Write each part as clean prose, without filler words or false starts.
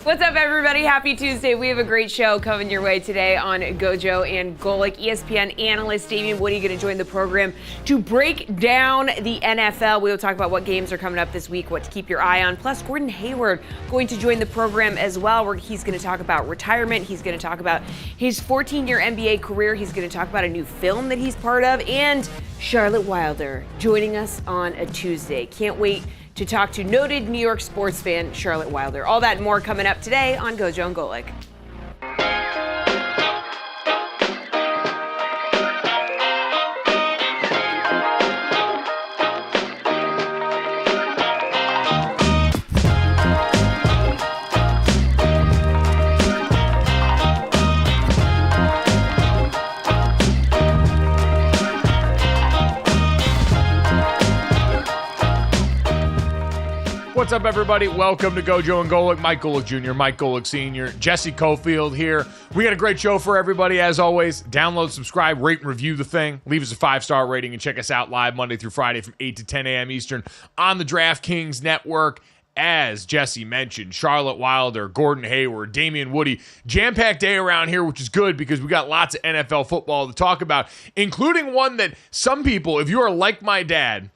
What's up, everybody? Happy Tuesday. We have a great show coming your way today on GoJo and Golic. ESPN analyst Damen Woody going to join the program to break down the NFL. We will talk about what games are coming up this week, what to keep your eye on. Plus, Gordon Hayward going to join the program as well, where he's going to talk about retirement. He's going to talk about his 14-year NBA career. He's going to talk about a new film that he's part of. And Charlotte Wilder joining us on a Tuesday. Can't wait to talk to noted New York sports fan Charlotte Wilder. All that and more coming up today on GoJo and Golic. What's up, everybody? Welcome to GoJo and Golic. Mike Golic Jr., Mike Golic Sr., Jesse Cofield here. We got a great show for everybody, as always. Download, subscribe, rate, and review the thing. Leave us a 5-star rating and check us out live Monday through Friday from 8 to 10 a.m. Eastern on the DraftKings Network. As Jesse mentioned, Charlotte Wilder, Gordon Hayward, Damien Woody. Jam-packed day around here, which is good because we got lots of NFL football to talk about, including one that some people, if you are like my dad,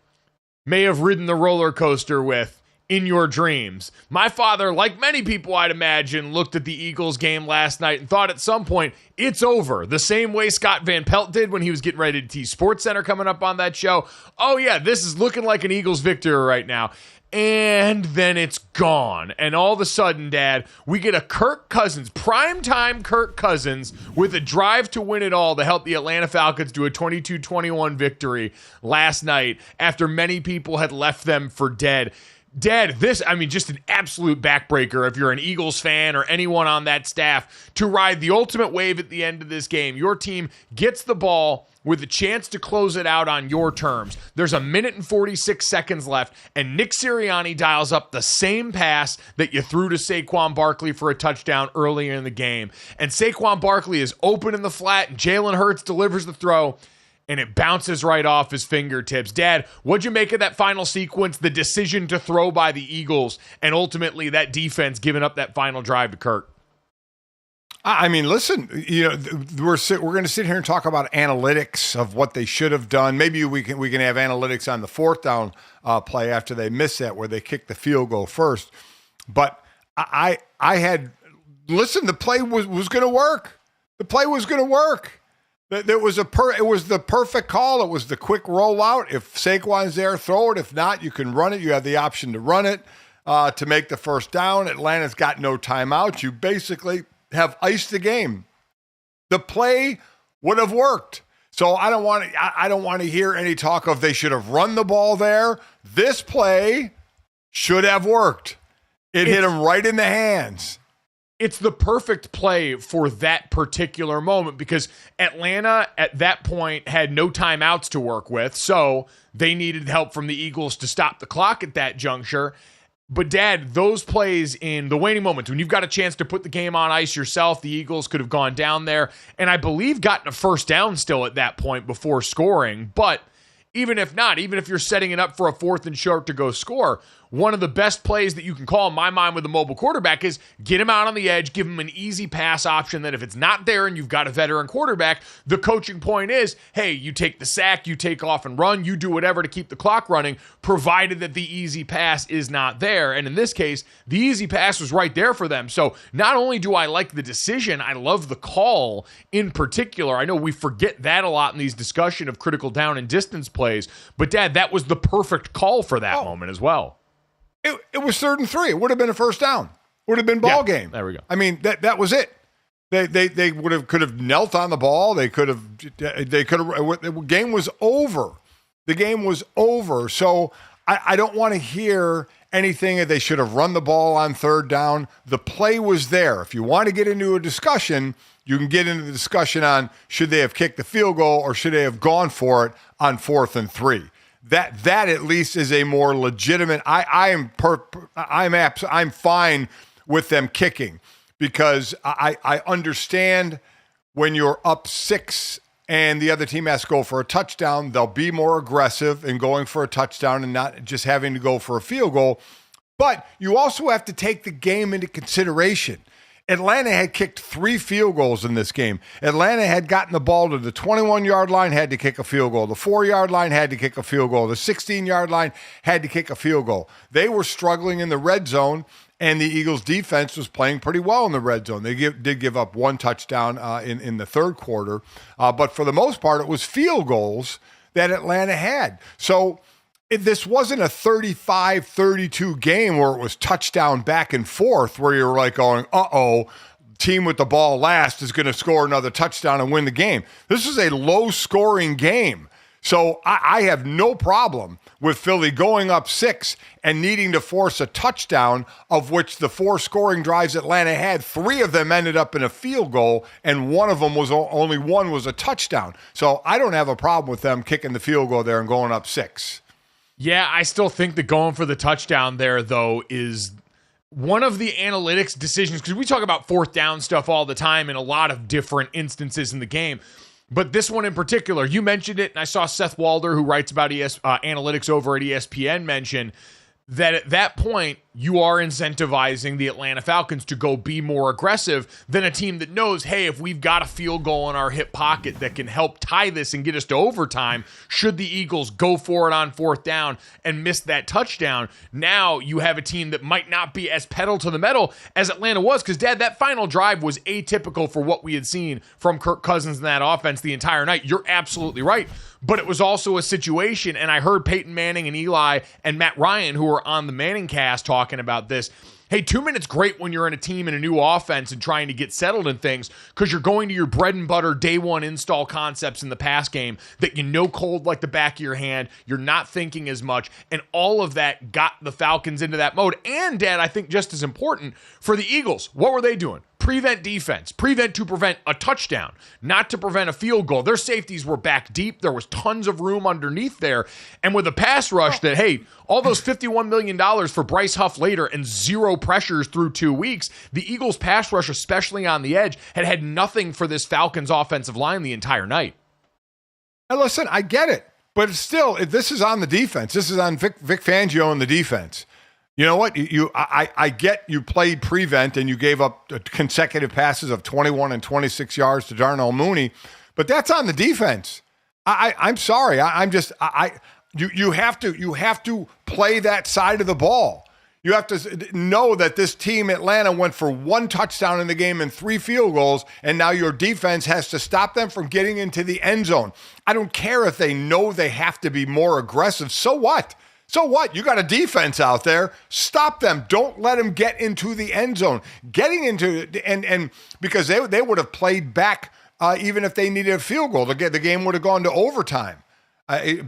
may have ridden the roller coaster with in your dreams. My father, like many people I'd imagine, looked at the Eagles game last night and thought at some point, it's over. The same way Scott Van Pelt did when he was getting ready to tease SportsCenter coming up on that show. Oh yeah, this is looking like an Eagles victory right now. And then it's gone. And all of a sudden, Dad, we get a Kirk Cousins, primetime Kirk Cousins, with a drive to win it all to help the Atlanta Falcons do a 22-21 victory last night after many people had left them for dead. Dad, just an absolute backbreaker if you're an Eagles fan or anyone on that staff to ride the ultimate wave at the end of this game. Your team gets the ball with a chance to close it out on your terms. There's a minute and 46 seconds left, and Nick Sirianni dials up the same pass that you threw to Saquon Barkley for a touchdown earlier in the game. And Saquon Barkley is open in the flat, and Jalen Hurts delivers the throw, and it bounces right off his fingertips. Dad, what'd you make of that final sequence, the decision to throw by the Eagles, and ultimately that defense giving up that final drive to Kirk? I mean, listen, we're going to sit here and talk about analytics of what they should have done. Maybe we can have analytics on the fourth down play after they miss that, where they kick the field goal first. But I had listen. The play was going to work. The play was going to work. It was the perfect call. It was the quick rollout. If Saquon's there, throw it. If not, you can run it. You have the option to run it to make the first down. Atlanta's got no timeout. You basically have iced the game. The play would have worked. So I don't want to hear any talk of they should have run the ball there. This play should have worked. It hit him right in the hands. It's the perfect play for that particular moment because Atlanta at that point had no timeouts to work with, so they needed help from the Eagles to stop the clock at that juncture. But, Dad, those plays in the waning moments, when you've got a chance to put the game on ice yourself, the Eagles could have gone down there and I believe gotten a first down still at that point before scoring. But even if not, even if you're setting it up for a fourth and short to go score, one of the best plays that you can call in my mind with a mobile quarterback is get him out on the edge, give him an easy pass option that if it's not there and you've got a veteran quarterback, the coaching point is, hey, you take the sack, you take off and run, you do whatever to keep the clock running, provided that the easy pass is not there. And in this case, the easy pass was right there for them. So not only do I like the decision, I love the call in particular. I know we forget that a lot in these discussion of critical down and distance plays, but Dad, that was the perfect call for that moment as well. It was 3rd and 3. It would have been a first down. Would have been ball game. There we go. I mean, that was it. They could have knelt on the ball. They could have. The game was over. The game was over. So I don't want to hear anything that they should have run the ball on 3rd down. The play was there. If you want to get into a discussion, you can get into the discussion on should they have kicked the field goal or should they have gone for it on 4th and 3. That at least is a more legitimate. I'm fine with them kicking because I understand when you're up 6 and the other team has to go for a touchdown, they'll be more aggressive in going for a touchdown and not just having to go for a field goal. But you also have to take the game into consideration. Atlanta had kicked 3 field goals in this game. Atlanta had gotten the ball to the 21-yard line, had to kick a field goal. The 4-yard line had to kick a field goal. The 16-yard line had to kick a field goal. They were struggling in the red zone, and the Eagles' defense was playing pretty well in the red zone. They did give up 1 touchdown in the third quarter, but for the most part, it was field goals that Atlanta had. So this wasn't a 35-32 game where it was touchdown back and forth, where you're like going, uh-oh, team with the ball last is going to score another touchdown and win the game. This is a low-scoring game. So I have no problem with Philly going up 6 and needing to force a touchdown, of which the 4 scoring drives Atlanta had, 3 of them ended up in a field goal, and one of them was only one was a touchdown. So I don't have a problem with them kicking the field goal there and going up 6. Yeah, I still think that going for the touchdown there, though, is one of the analytics decisions, because we talk about fourth down stuff all the time in a lot of different instances in the game. But this one in particular, you mentioned it, and I saw Seth Walder, who writes about analytics over at ESPN, mention that at that point, you are incentivizing the Atlanta Falcons to go be more aggressive than a team that knows, hey, if we've got a field goal in our hip pocket that can help tie this and get us to overtime, should the Eagles go for it on fourth down and miss that touchdown, now you have a team that might not be as pedal to the metal as Atlanta was. Because, Dad, that final drive was atypical for what we had seen from Kirk Cousins in that offense the entire night. You're absolutely right. But it was also a situation, and I heard Peyton Manning and Eli and Matt Ryan, who were on the Manning cast, talking about this. Hey, 2 minutes great when you're in a team in a new offense and trying to get settled in things, because you're going to your bread and butter day one install concepts in the pass game that you know cold like the back of your hand. You're not thinking as much, and all of that got the Falcons into that mode. And, Dad, I think just as important for the Eagles, what were they doing? Prevent defense. Prevent to prevent a touchdown, not to prevent a field goal. Their safeties were back deep. There was tons of room underneath there. And with a pass rush that, hey, all those $51 million for Bryce Huff later and 0 pressures through 2 weeks, the Eagles' pass rush, especially on the edge, had nothing for this Falcons offensive line the entire night. Now, listen, I get it. But still, this is on the defense. This is on Vic Fangio and the defense. You know what? I get you played prevent and you gave up consecutive passes of 21 and 26 yards to Darnell Mooney, but that's on the defense. I'm sorry. You have to play that side of the ball. You have to know that this team, Atlanta, went for 1 touchdown in the game and 3 field goals, and now your defense has to stop them from getting into the end zone. I don't care if they know they have to be more aggressive. So what? So what? You got a defense out there. Stop them. Don't let them get into the end zone. Getting into and because they would have played back even if they needed a field goal. The game would have gone to overtime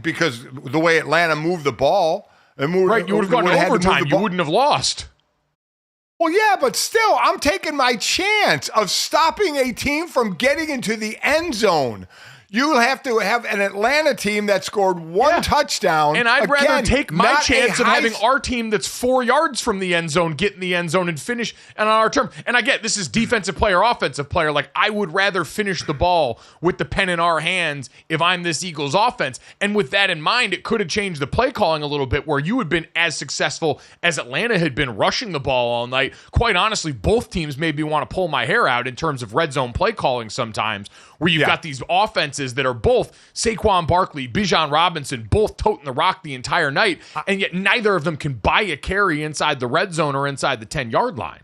because the way Atlanta moved the ball. Right, you would have gone to overtime. You wouldn't have lost. Well, yeah, but still, I'm taking my chance of stopping a team from getting into the end zone. You have to have an Atlanta team that scored 1 touchdown. And I'd rather take my chance of having our team that's 4 yards from the end zone get in the end zone and finish and on our term. And I get this is defensive player, offensive player. Like, I would rather finish the ball with the pen in our hands if I'm this Eagles offense. And with that in mind, it could have changed the play calling a little bit, where you had been as successful as Atlanta had been rushing the ball all night. Quite honestly, both teams made me want to pull my hair out in terms of red zone play calling sometimes, where you've got these offenses that are both Saquon Barkley, Bijan Robinson, both toting the rock the entire night, and yet neither of them can buy a carry inside the red zone or inside the 10-yard line.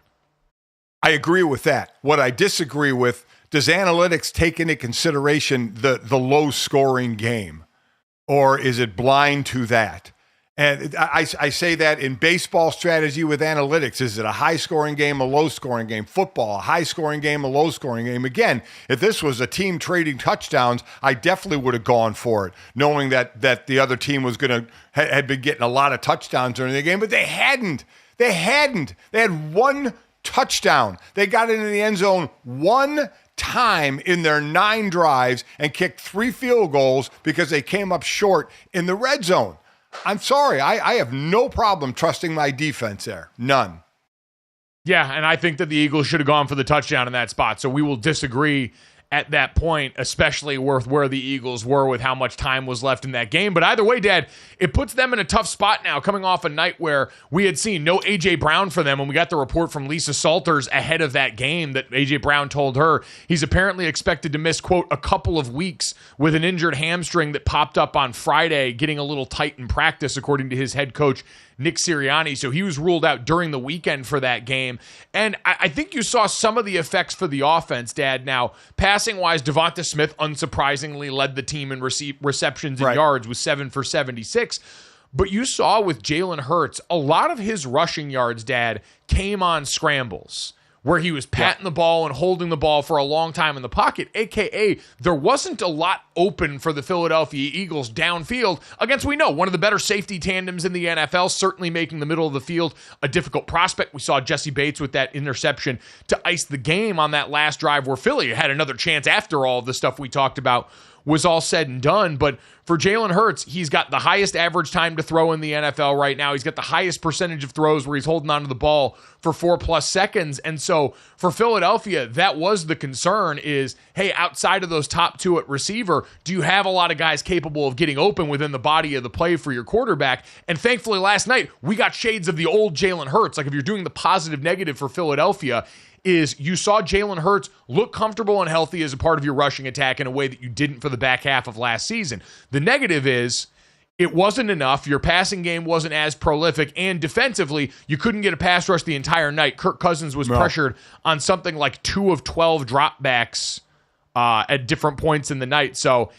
I agree with that. What I disagree with, does analytics take into consideration the low-scoring game, or is it blind to that? And I say that in baseball strategy with analytics. Is it a high-scoring game, a low-scoring game? Football, a high-scoring game, a low-scoring game? Again, if this was a team trading touchdowns, I definitely would have gone for it, knowing that the other team was had been getting a lot of touchdowns during the game, but they hadn't. They had 1 touchdown. They got into the end zone 1 time in their 9 drives and kicked 3 field goals because they came up short in the red zone. I'm sorry. I have no problem trusting my defense there. None. Yeah, and I think that the Eagles should have gone for the touchdown in that spot. So we will disagree at that point, especially with where the Eagles were with how much time was left in that game. But either way, Dad, it puts them in a tough spot now, coming off a night where we had seen no A.J. Brown for them, and we got the report from Lisa Salters ahead of that game that A.J. Brown told her he's apparently expected to miss, quote, a couple of weeks with an injured hamstring that popped up on Friday, getting a little tight in practice, according to his head coach, Nick Sirianni. So he was ruled out during the weekend for that game. And I think you saw some of the effects for the offense, Dad. Now, passing-wise, Devonta Smith unsurprisingly led the team in receptions and yards with 7 for 76. But you saw with Jalen Hurts, a lot of his rushing yards, Dad, came on scrambles, where he was patting the ball and holding the ball for a long time in the pocket, a.k.a. there wasn't a lot open for the Philadelphia Eagles downfield against, we know, one of the better safety tandems in the NFL, certainly making the middle of the field a difficult prospect. We saw Jesse Bates with that interception to ice the game on that last drive where Philly had another chance after all of the stuff we talked about was all said and done. But for Jalen Hurts, he's got the highest average time to throw in the NFL right now. He's got the highest percentage of throws where he's holding onto the ball for 4+ seconds. And so for Philadelphia, that was the concern is, hey, outside of those top two at receiver, do you have a lot of guys capable of getting open within the body of the play for your quarterback? And thankfully last night, we got shades of the old Jalen Hurts. Like if you're doing the positive negative for Philadelphia, is you saw Jalen Hurts look comfortable and healthy as a part of your rushing attack in a way that you didn't for the back half of last season. The negative is it wasn't enough. Your passing game wasn't as prolific, and defensively, you couldn't get a pass rush the entire night. Kirk Cousins was pressured on something like 2 of 12 dropbacks at different points in the night. So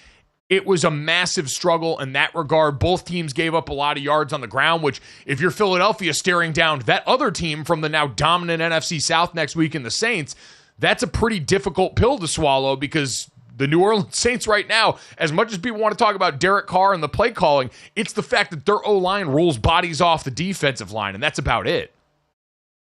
it was a massive struggle in that regard. Both teams gave up a lot of yards on the ground, which if you're Philadelphia staring down that other team from the now dominant NFC South next week in the Saints, that's a pretty difficult pill to swallow because the New Orleans Saints right now, as much as people want to talk about Derek Carr and the play calling, it's the fact that their O-line rolls bodies off the defensive line, and that's about it.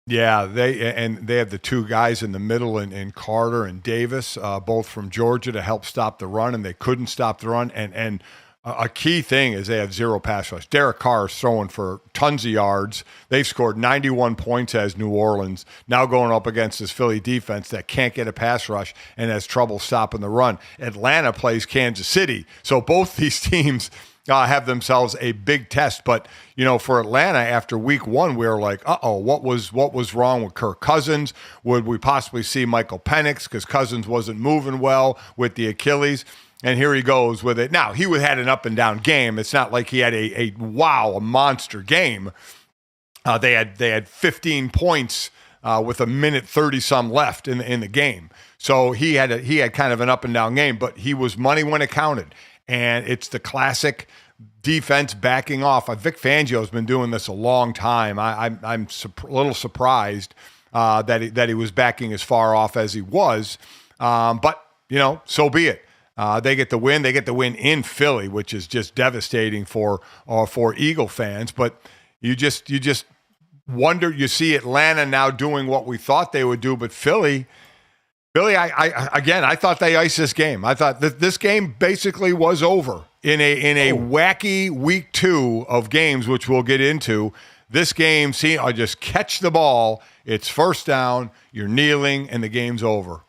Yeah, they have the two guys in the middle in Carter and Davis, both from Georgia to help stop the run, and they couldn't stop the run. And a key thing is they have zero pass rush. Derek Carr is throwing for tons of yards. They've scored 91 points as New Orleans, now going up against this Philly defense that can't get a pass rush and has trouble stopping the run. Atlanta plays Kansas City, so both these teams have themselves a big test. But, you know, for Atlanta, after week one, we were like, what was wrong with Kirk Cousins? Would we possibly see Michael Penix because Cousins wasn't moving well with the Achilles? And here he goes with it. Now, he had an up-and-down game. It's not like he had a monster game. They had 15 points with a minute 30-some left in the game. So he had kind of an up-and-down game, but he was money when it counted. And it's the classic defense backing off. Vic Fangio's been doing this a long time. I'm a little surprised that he was backing as far off as he was. But, you know, so be it. They get the win. They get the win in Philly, which is just devastating for Eagle fans. But you just wonder. You see Atlanta now doing what we thought they would do, but Philly, I thought they iced this game. I thought that this game basically was over in a wacky week 2 of games, which we'll get into. This game, I just catch the ball. It's first down. You're kneeling, and the game's over.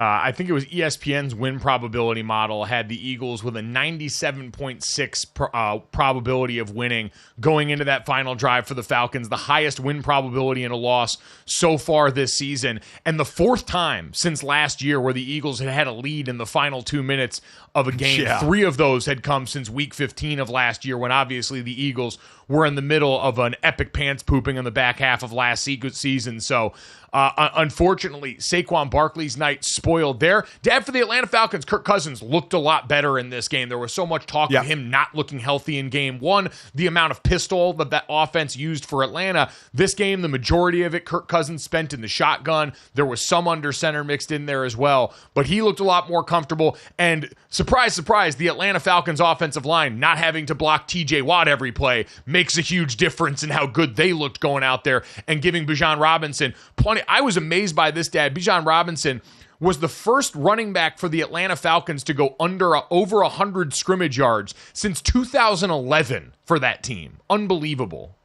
I think it was ESPN's win probability model had the Eagles with a 97.6 probability of winning going into that final drive for the Falcons, the highest win probability in a loss so far this season, and the 4th time since last year where the Eagles had a lead in the final 2 minutes of a game. Yeah. 3 of those had come since week 15 of last year, when obviously the Eagles were in the middle of an epic pants pooping in the back half of last season. So unfortunately, Saquon Barkley's night spoiled there. Dad, for the Atlanta Falcons, Kirk Cousins looked a lot better in this game. There was so much talk of him not looking healthy in game 1. The amount of pistol that offense used for Atlanta. This game, the majority of it, Kirk Cousins spent in the shotgun. There was some under center mixed in there as well, but he looked a lot more comfortable. And surprise, surprise, the Atlanta Falcons offensive line not having to block TJ Watt every play makes a huge difference in how good they looked going out there and giving Bijan Robinson plenty. I was amazed by this, Dad. Bijan Robinson was the first running back for the Atlanta Falcons to go over 100 scrimmage yards since 2011 for that team. Unbelievable.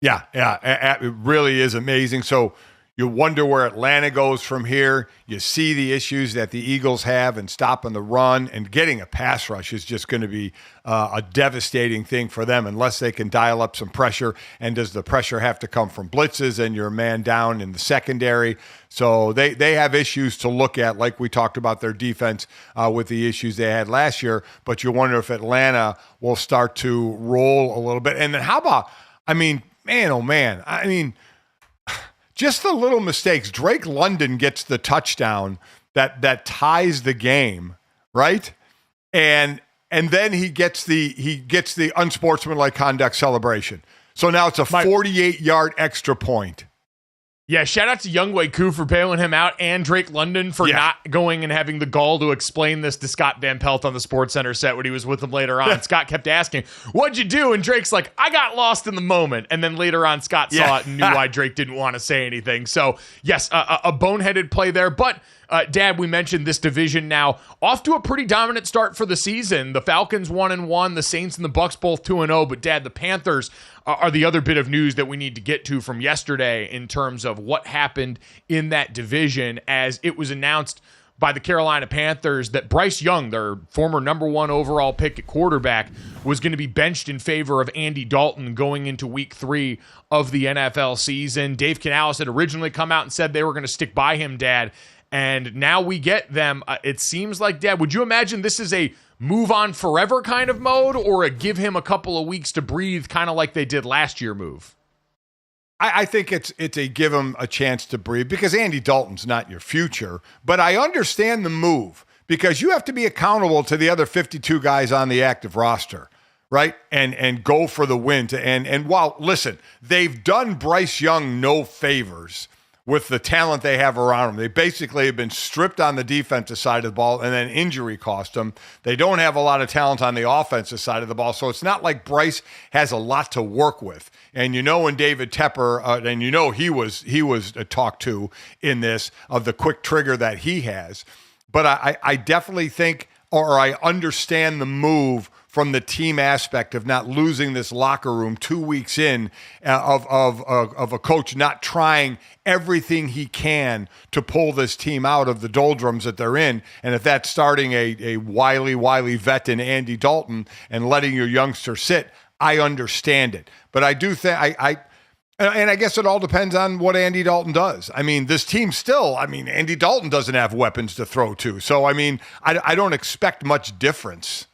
Yeah, it really is amazing. So You wonder where Atlanta goes from here. You see the issues that the Eagles have in stopping the run, and getting a pass rush is just going to be a devastating thing for them unless they can dial up some pressure. And does the pressure have to come from blitzes and your man down in the secondary? So they have issues to look at, like we talked about their defense with the issues they had last year. But you wonder if Atlanta will start to roll a little bit. And then how about, man, oh man, just the little mistakes. Drake London gets the touchdown that ties the game, right? And then he gets the unsportsmanlike conduct celebration. So now it's a 48-yard extra point. Yeah, shout out to Younghoe Koo for bailing him out, and Drake London for not going and having the gall to explain this to Scott Van Pelt on the SportsCenter set when he was with him later on. Scott kept asking, "What'd you do?" And Drake's like, "I got lost in the moment." And then later on, Scott saw it and knew why Drake didn't want to say anything. So, yes, a boneheaded play there. But, Dad, we mentioned this division now off to a pretty dominant start for the season. The Falcons 1-1, the Saints and the Bucs both 2-0. But, Dad, the Panthers are the other bit of news that we need to get to from yesterday in terms of what happened in that division, as it was announced by the Carolina Panthers that Bryce Young, their former number 1 overall pick at quarterback, was going to be benched in favor of Andy Dalton going into week 3 of the NFL season. Dave Canales had originally come out and said they were going to stick by him, Dad, and now we get them. It seems like, Dad, would you imagine this is a move on forever kind of mode, or a give him a couple of weeks to breathe kind of like they did last year move? I think it's a give him a chance to breathe, because Andy Dalton's not your future. But I understand the move, because you have to be accountable to the other 52 guys on the active roster, right? And go for the win. And while, listen, they've done Bryce Young no favors with the talent they have around them. They basically have been stripped on the defensive side of the ball, and then injury cost them. They don't have a lot of talent on the offensive side of the ball, so it's not like Bryce has a lot to work with. And when David Tepper, and he was talked to in this, of the quick trigger that he has. But I definitely think, or I understand the move from the team aspect of not losing this locker room 2 weeks in, of a coach not trying everything he can to pull this team out of the doldrums that they're in. And if that's starting a wily vet in Andy Dalton and letting your youngster sit, I understand it. But I do think and I guess it all depends on what Andy Dalton does. This team still, Andy Dalton doesn't have weapons to throw to. So, I don't expect much difference.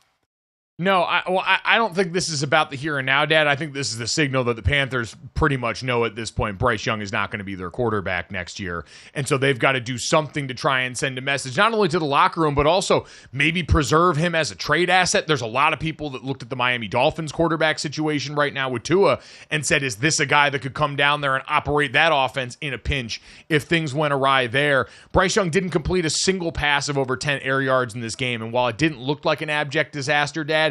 No, I don't think this is about the here and now, Dad. I think this is the signal that the Panthers pretty much know at this point Bryce Young is not going to be their quarterback next year. And so they've got to do something to try and send a message, not only to the locker room, but also maybe preserve him as a trade asset. There's a lot of people that looked at the Miami Dolphins quarterback situation right now with Tua and said, is this a guy that could come down there and operate that offense in a pinch if things went awry there? Bryce Young didn't complete a single pass of over 10 air yards in this game. And while it didn't look like an abject disaster, Dad,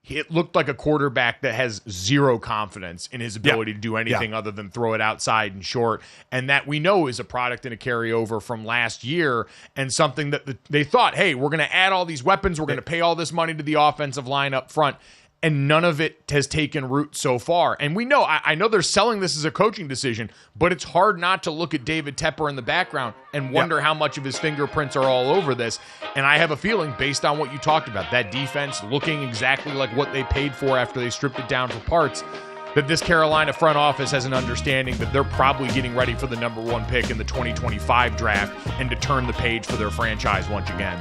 it looked like a quarterback that has zero confidence in his ability to do anything other than throw it outside and short. And that we know is a product and a carryover from last year, and something that they thought, hey, we're going to add all these weapons. We're going to pay all this money to the offensive line up front. And none of it has taken root so far. And we know, I know they're selling this as a coaching decision, but it's hard not to look at David Tepper in the background and wonder how much of his fingerprints are all over this. And I have a feeling, based on what you talked about, that defense looking exactly like what they paid for after they stripped it down for parts, that this Carolina front office has an understanding that they're probably getting ready for the number 1 pick in the 2025 draft and to turn the page for their franchise once again.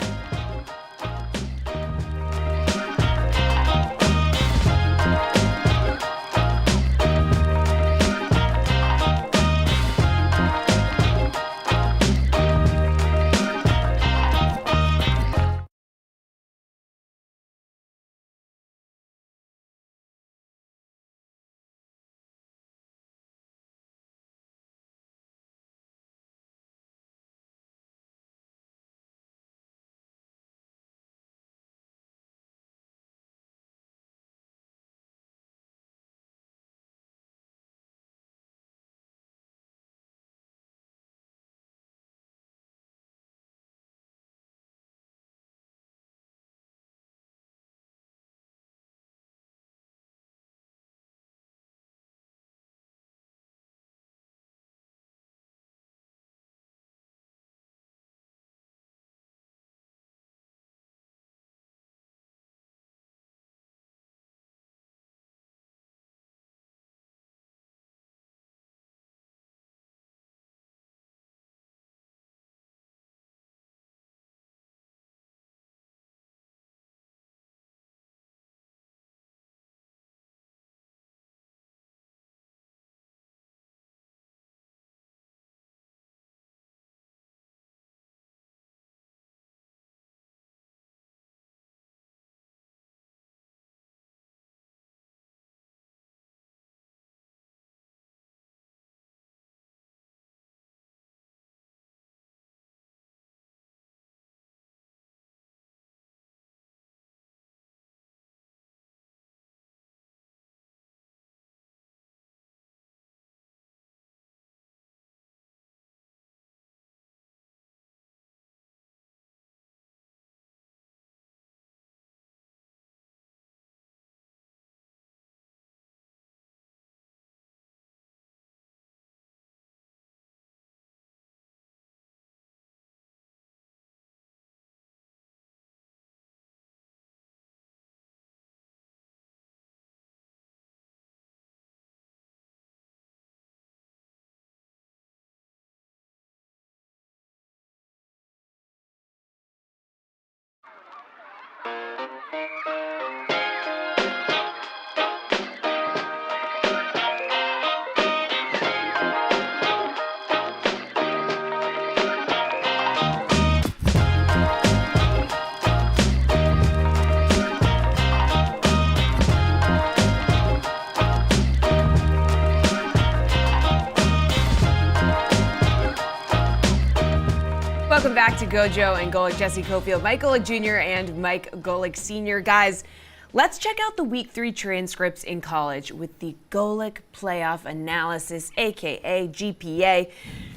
Welcome back to GoJo and Golic. Jesse Cofield, Mike Golic Jr. and Mike Golic Sr. Guys, let's check out the Week 3 transcripts in college with the Golic Playoff Analysis, a.k.a. GPA.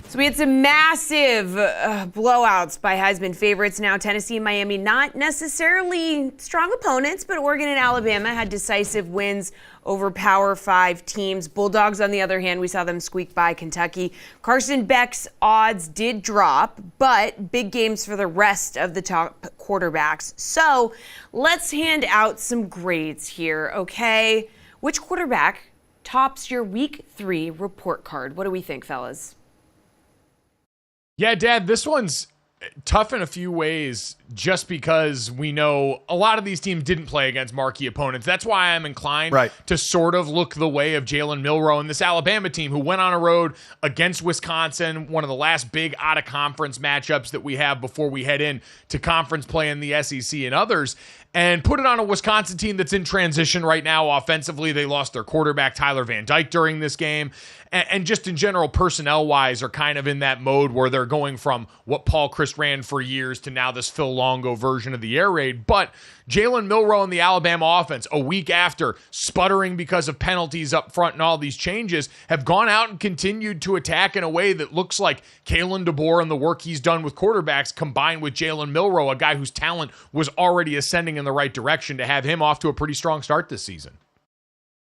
So we had some massive blowouts by Heisman favorites. Now Tennessee and Miami, not necessarily strong opponents, but Oregon and Alabama had decisive wins over Power 5 teams. Bulldogs, on the other hand, we saw them squeak by Kentucky. Carson Beck's odds did drop, but big games for the rest of the top quarterbacks. So let's hand out some grades here, okay? Which quarterback tops your Week 3 report card? What do we think, fellas? Yeah, Dad, this one's tough in a few ways just because we know a lot of these teams didn't play against marquee opponents. That's why I'm inclined to sort of look the way of Jalen Milroe and this Alabama team who went on a road against Wisconsin, one of the last big out-of-conference matchups that we have before we head in to conference play in the SEC and others, and put it on a Wisconsin team that's in transition right now. Offensively, they lost their quarterback, Tyler Van Dyke, during this game. And just in general, personnel-wise, are kind of in that mode where they're going from what Paul Chryst ran for years to now this Phil Longo version of the air raid. But Jalen Milroe and the Alabama offense, a week after sputtering because of penalties up front and all these changes, have gone out and continued to attack in a way that looks like Kalen DeBoer and the work he's done with quarterbacks combined with Jalen Milroe, a guy whose talent was already ascending in the right direction, to have him off to a pretty strong start this season.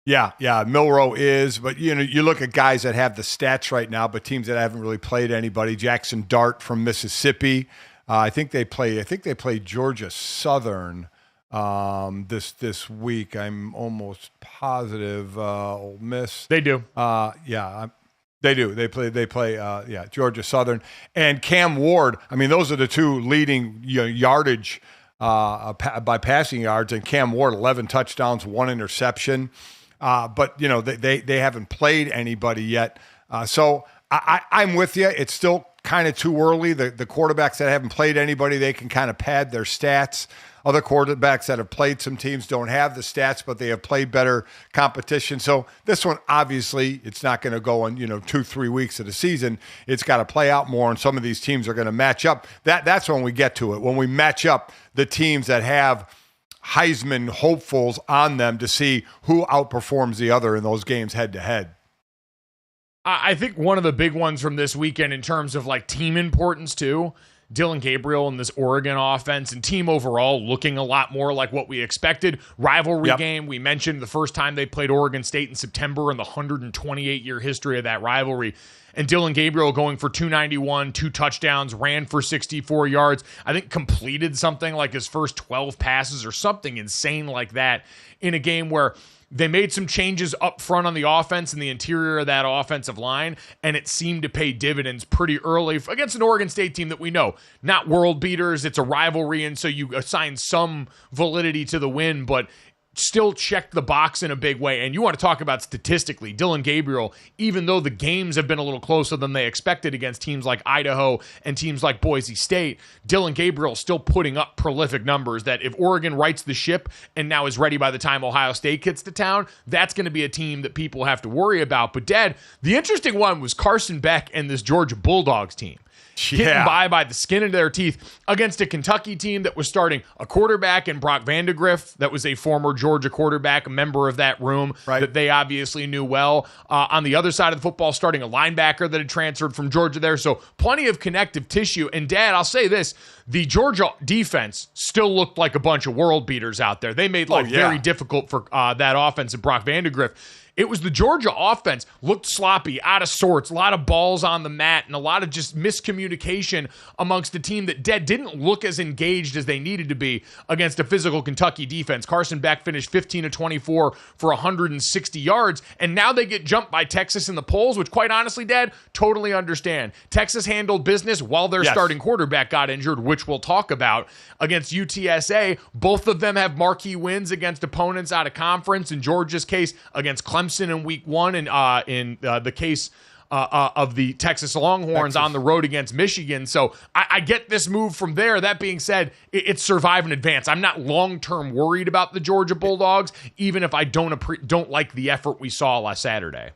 Yeah, Milroe is, but you look at guys that have the stats right now, but teams that haven't really played anybody. Jackson Dart from Mississippi, I think they play Georgia Southern this week. I'm almost positive. Ole Miss. They do. They do. They play Georgia Southern and Cam Ward. I mean, those are the two leading yardage by passing yards, and Cam Ward 11 touchdowns, 1 interception. But they haven't played anybody yet. So I'm with you. It's still kind of too early. The quarterbacks that haven't played anybody, they can kind of pad their stats. Other quarterbacks that have played some teams don't have the stats, but they have played better competition. So this one, obviously, it's not going to go in 2-3 weeks of the season. It's got to play out more, and some of these teams are going to match up. That's when we get to it, when we match up the teams that have Heisman hopefuls on them to see who outperforms the other in those games head to head. I think one of the big ones from this weekend in terms of like team importance too, Dylan Gabriel and this Oregon offense and team overall looking a lot more like what we expected. Rivalry game. We mentioned the first time they played Oregon State in September in the 128-year history of that rivalry. And Dylan Gabriel going for 291, 2 touchdowns, ran for 64 yards. I think completed something like his first 12 passes or something insane like that in a game where they made some changes up front on the offense and the interior of that offensive line, and it seemed to pay dividends pretty early against an Oregon State team that we know, not world beaters. It's a rivalry, and so you assign some validity to the win, but still checked the box in a big way. And you want to talk about statistically, Dylan Gabriel, even though the games have been a little closer than they expected against teams like Idaho and teams like Boise State, Dylan Gabriel still putting up prolific numbers that if Oregon rights the ship and now is ready by the time Ohio State gets to town, that's going to be a team that people have to worry about. But Dad, the interesting one was Carson Beck and this Georgia Bulldogs team. Getting by the skin of their teeth against a Kentucky team that was starting a quarterback in Brock Vandagriff, that was a former Georgia quarterback, a member of that room that they obviously knew well. On the other side of the football, starting a linebacker that had transferred from Georgia there. So plenty of connective tissue. And Dad, I'll say this, the Georgia defense still looked like a bunch of world beaters out there. They made life very difficult for that offense and Brock Vandagriff. It was the Georgia offense looked sloppy, out of sorts, a lot of balls on the mat, and a lot of just miscommunication amongst a team that didn't look as engaged as they needed to be against a physical Kentucky defense. Carson Beck finished 15 of 24 for 160 yards, and now they get jumped by Texas in the polls, which quite honestly, Dad, totally understand. Texas handled business while their starting quarterback got injured, which we'll talk about. Against UTSA, both of them have marquee wins against opponents out of conference. In Georgia's case, against Clemson in week 1, and in the case of the Texas Longhorns on the road against Michigan. So I get this move from there. That being said, it's survive and advance. I'm not long-term worried about the Georgia Bulldogs, even if I don't like the effort we saw last Saturday.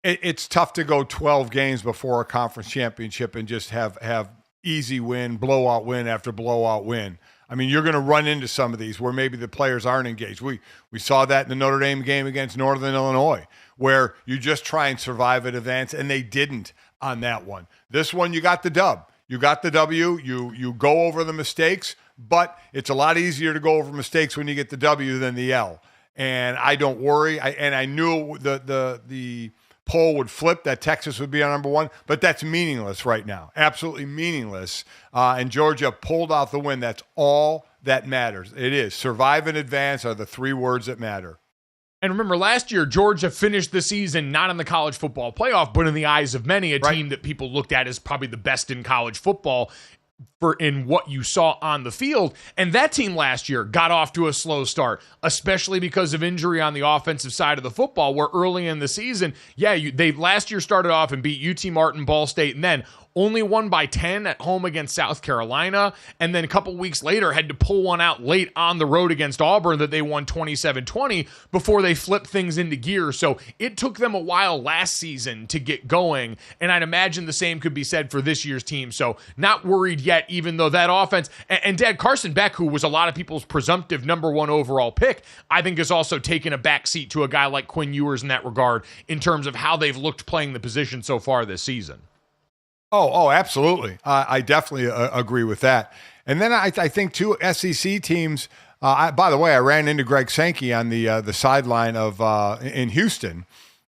It's tough to go 12 games before a conference championship and just have easy win, blowout win after blowout win. I mean, you're going to run into some of these where maybe the players aren't engaged. We saw that in the Notre Dame game against Northern Illinois, where you just try and survive and advance, and they didn't on that one. This one, you got the dub. You got the W. You go over the mistakes, but it's a lot easier to go over mistakes when you get the W than the L. And I don't worry. I knew the poll would flip, that Texas would be on number 1, but that's meaningless right now. Absolutely meaningless. And Georgia pulled out the win. That's all that matters. It is. Survive and advance are the 3 words that matter. And remember, last year, Georgia finished the season not in the college football playoff, but in the eyes of many, a team that people looked at as probably the best in college football in what you saw on the field. And that team last year got off to a slow start, especially because of injury on the offensive side of the football, where early in the season, they last year started off and beat UT Martin, Ball State, and then only won by 10 at home against South Carolina, and then a couple weeks later had to pull one out late on the road against Auburn that they won 27-20 before they flipped things into gear. So it took them a while last season to get going, and I'd imagine the same could be said for this year's team. So not worried yet, even though that offense, and Dad, Carson Beck, who was a lot of people's presumptive number 1 overall pick, I think has also taken a backseat to a guy like Quinn Ewers in that regard in terms of how they've looked playing the position so far this season. Oh, absolutely. I definitely agree with that. And then I think, too, SEC teams, by the way, I ran into Greg Sankey on the sideline in Houston,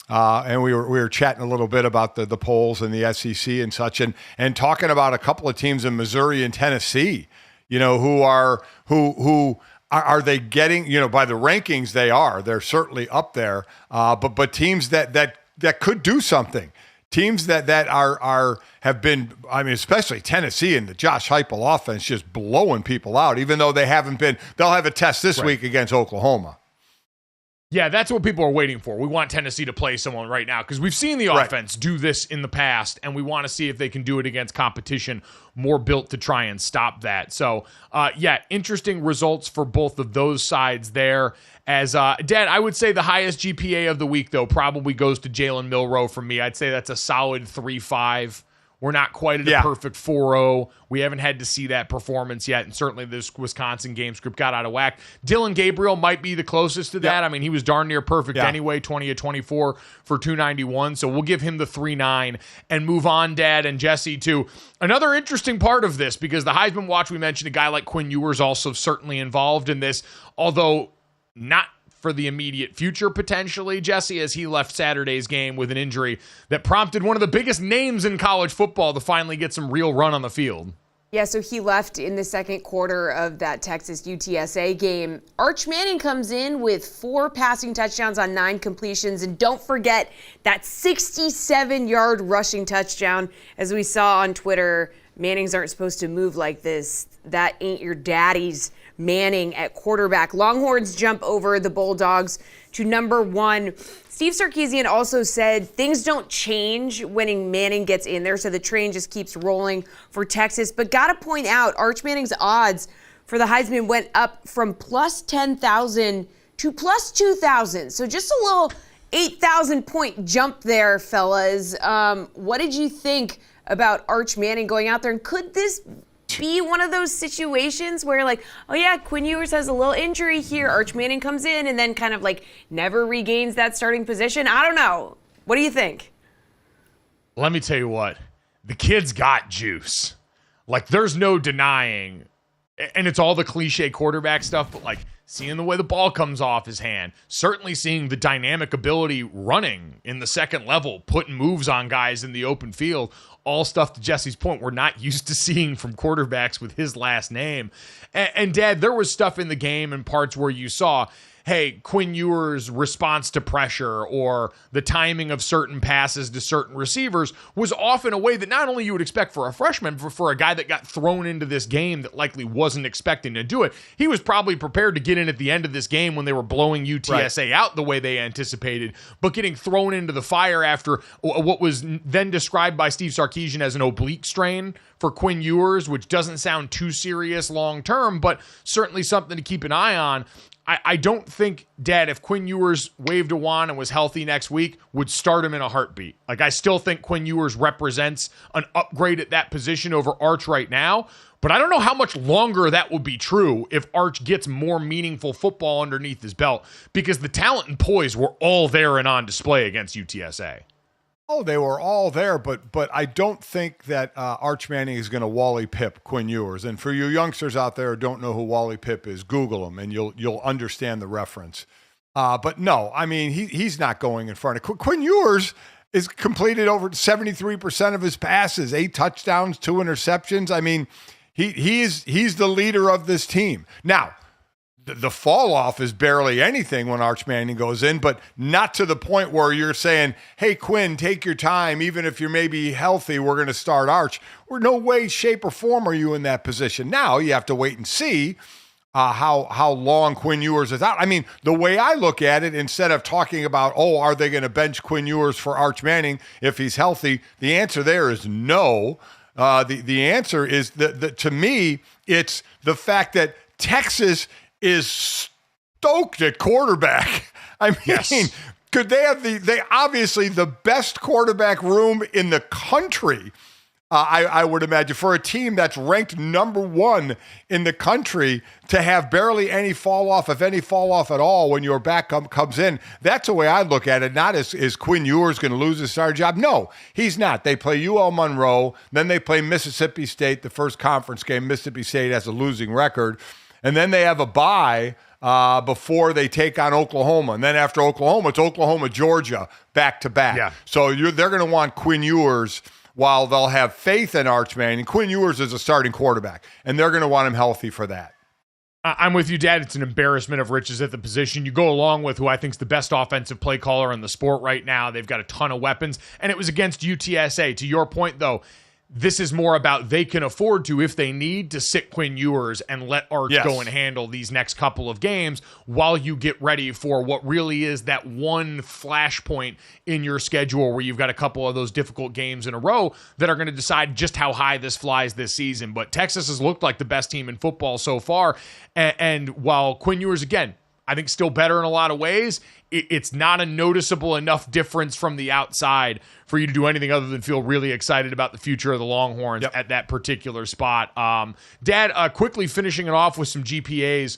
and we were chatting a little bit about the polls and the SEC and such, and talking about a couple of teams in Missouri and Tennessee, who are they getting, by the rankings they're certainly up there, but teams that could do something. Teams that have been, I mean, especially Tennessee and the Josh Heupel offense just blowing people out, even though they haven't been. They'll have a test this week against Oklahoma. Yeah, that's what people are waiting for. We want Tennessee to play someone right now because we've seen the offense do this in the past, and we want to see if they can do it against competition more built to try and stop that. So, interesting results for both of those sides there. As Dad, I would say the highest GPA of the week, though, probably goes to Jalen Milroe for me. I'd say that's a solid 3.5. We're not quite at a perfect 4.0. We haven't had to see that performance yet, and certainly this Wisconsin game script got out of whack. Dylan Gabriel might be the closest to that. I mean, he was darn near perfect anyway, 20 of 24 for 291, so we'll give him the 3.9 and move on, Dad and Jesse, to another interesting part of this, because the Heisman watch, we mentioned a guy like Quinn Ewers also certainly involved in this, although not for the immediate future, potentially, Jesse, as he left Saturday's game with an injury that prompted one of the biggest names in college football to finally get some real run on the field. Yeah, so he left in the second quarter of that Texas UTSA game. Arch Manning comes in with 4 passing touchdowns on 9 completions. And don't forget that 67-yard rushing touchdown. As we saw on Twitter, Mannings aren't supposed to move like this. That ain't your daddy's Manning at quarterback. Longhorns jump over the Bulldogs to number 1. Steve Sarkisian also said things don't change when Manning gets in there, so the train just keeps rolling for Texas. But got to point out, Arch Manning's odds for the Heisman went up from plus 10,000 to plus 2,000. So just a little 8,000-point jump there, fellas. What did you think about Arch Manning going out there? And could this be one of those situations where, like, oh yeah, Quinn Ewers has a little injury here, Arch Manning comes in and then kind of like never regains that starting position? I don't know. What do you think? Let me tell you what, the kid's got juice. Like, there's no denying. And it's all the cliche quarterback stuff, but like seeing the way the ball comes off his hand, certainly seeing the dynamic ability running in the second level, putting moves on guys in the open field, all stuff to Jesse's point we're not used to seeing from quarterbacks with his last name. And Dad, there was stuff in the game and parts where you saw, hey, Quinn Ewers' response to pressure or the timing of certain passes to certain receivers was off in a way that not only you would expect for a freshman, but for a guy that got thrown into this game that likely wasn't expecting to do it. He was probably prepared to get in at the end of this game when they were blowing UTSA out the way they anticipated, but getting thrown into the fire after what was then described by Steve Sarkisian as an oblique strain for Quinn Ewers, which doesn't sound too serious long term, but certainly something to keep an eye on. I don't think, Dad, if Quinn Ewers waved a wand and was healthy next week, would start him in a heartbeat. Like, I still think Quinn Ewers represents an upgrade at that position over Arch right now, but I don't know how much longer that will be true if Arch gets more meaningful football underneath his belt, because the talent and poise were all there and on display against UTSA. Oh, they were all there, but I don't think that Arch Manning is going to Wally Pipp Quinn Ewers. And for you youngsters out there who don't know who Wally Pipp is, Google him and you'll understand the reference. But no, I mean he's not going in front of Quinn Ewers. Is completed over 73% of his passes, 8 touchdowns, 2 interceptions. I mean, he's the leader of this team now. The fall off is barely anything when Arch Manning goes in, but not to the point where you're saying, hey, Quinn, take your time. Even if you're maybe healthy, we're going to start Arch. We're no way, shape, or form are you in that position. Now you have to wait and see how long Quinn Ewers is out. I mean, the way I look at it, instead of talking about, are they going to bench Quinn Ewers for Arch Manning if he's healthy, the answer there is no. The answer is, that to me, it's the fact that Texas is stoked at quarterback. I mean, yes. Could they have they obviously the best quarterback room in the country, I would imagine, for a team that's ranked number 1 in the country to have barely any fall off, if any fall off at all, when your backup comes in. That's the way I look at it. Not is Quinn Ewers going to lose his starting job? No, he's not. They play UL Monroe, then they play Mississippi State, the first conference game. Mississippi State has a losing record. And then they have a bye before they take on Oklahoma. And then after Oklahoma, it's Oklahoma, Georgia, back-to-back. Yeah. So they're going to want Quinn Ewers while they'll have faith in Arch Manning. Quinn Ewers is a starting quarterback, and they're going to want him healthy for that. I'm with you, Dad. It's an embarrassment of riches at the position. You go along with who I think is the best offensive play caller in the sport right now. They've got a ton of weapons, and it was against UTSA. To your point, though, this is more about they can afford to, if they need to, sit Quinn Ewers and let Arch go and handle these next couple of games while you get ready for what really is that one flashpoint in your schedule where you've got a couple of those difficult games in a row that are going to decide just how high this flies this season. But Texas has looked like the best team in football so far. And while Quinn Ewers, again, I think still better in a lot of ways, it's not a noticeable enough difference from the outside for you to do anything other than feel really excited about the future of the Longhorns at that particular spot. Dad, quickly finishing it off with some GPAs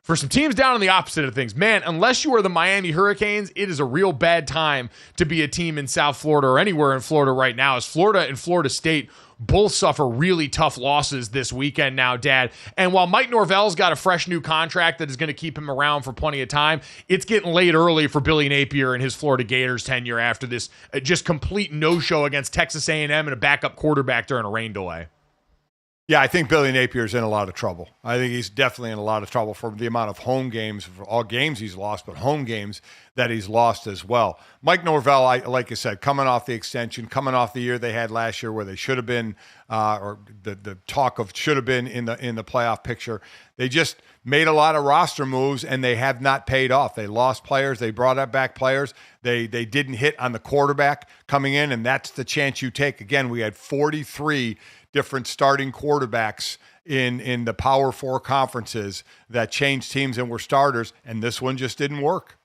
for some teams down on the opposite of things. Man, unless you are the Miami Hurricanes, it is a real bad time to be a team in South Florida or anywhere in Florida right now, as Florida and Florida State both suffer really tough losses this weekend now, Dad. And while Mike Norvell's got a fresh new contract that is going to keep him around for plenty of time, it's getting late early for Billy Napier and his Florida Gators tenure after this just complete no-show against Texas A&M and a backup quarterback during a rain delay. Yeah, I think Billy Napier's in a lot of trouble. I think he's definitely in a lot of trouble for the amount of home games, for all games he's lost, but home games that he's lost as well. Mike Norvell, like I said, coming off the extension, coming off the year they had last year where they should have been, or the talk of should have been in the playoff picture. They just made a lot of roster moves, and they have not paid off. They lost players. They brought back players. They didn't hit on the quarterback coming in, and that's the chance you take. Again, we had 43 different starting quarterbacks in the Power 4 conferences that changed teams and were starters, and this one just didn't work.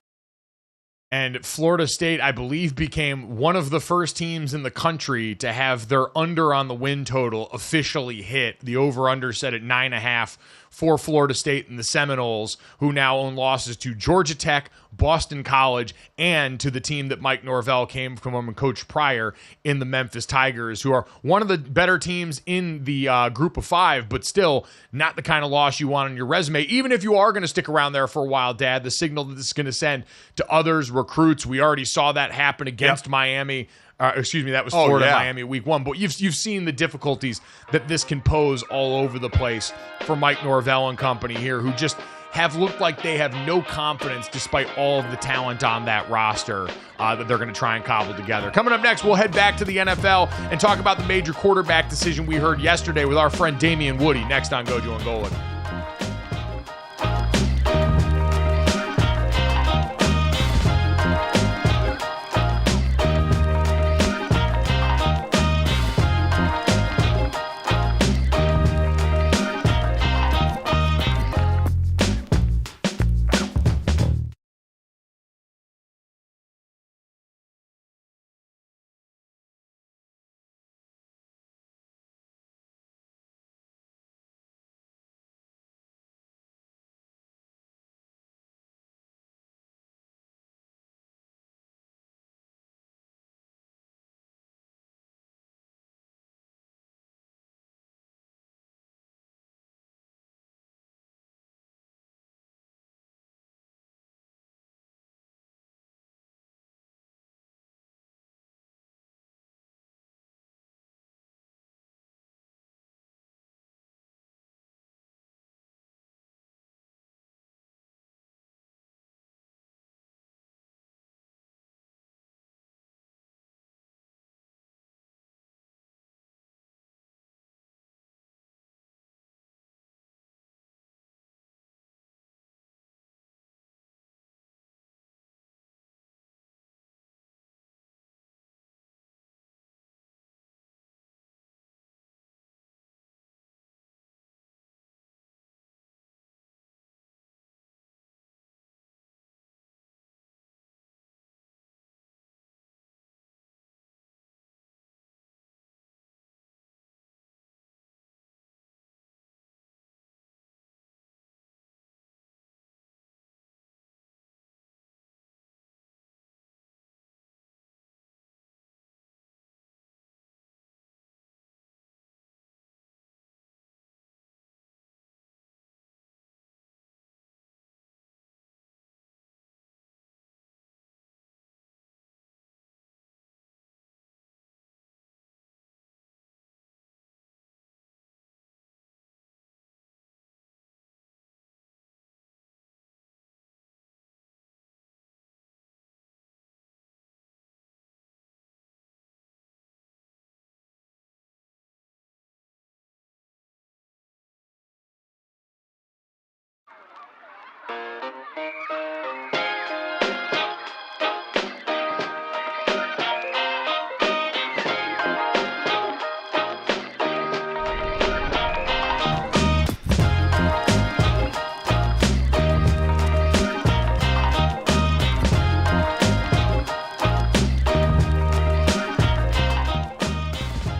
And Florida State, I believe, became one of the first teams in the country to have their under on the win total officially hit. The over-under set at 9.5 for Florida State and the Seminoles, who now own losses to Georgia Tech, Boston College, and to the team that Mike Norvell came from and coached prior in the Memphis Tigers, who are one of the better teams in the group of five, but still not the kind of loss you want on your resume. Even if you are going to stick around there for a while, Dad, the signal that this is going to send to others, recruits, we already saw that happen against Miami. That was Florida, Miami week 1. But you've seen the difficulties that this can pose all over the place for Mike Norvell and company here, who just have looked like they have no confidence despite all of the talent on that roster that they're going to try and cobble together. Coming up next, we'll head back to the NFL and talk about the major quarterback decision we heard yesterday with our friend Damen Woody, next on GoJo and Golic.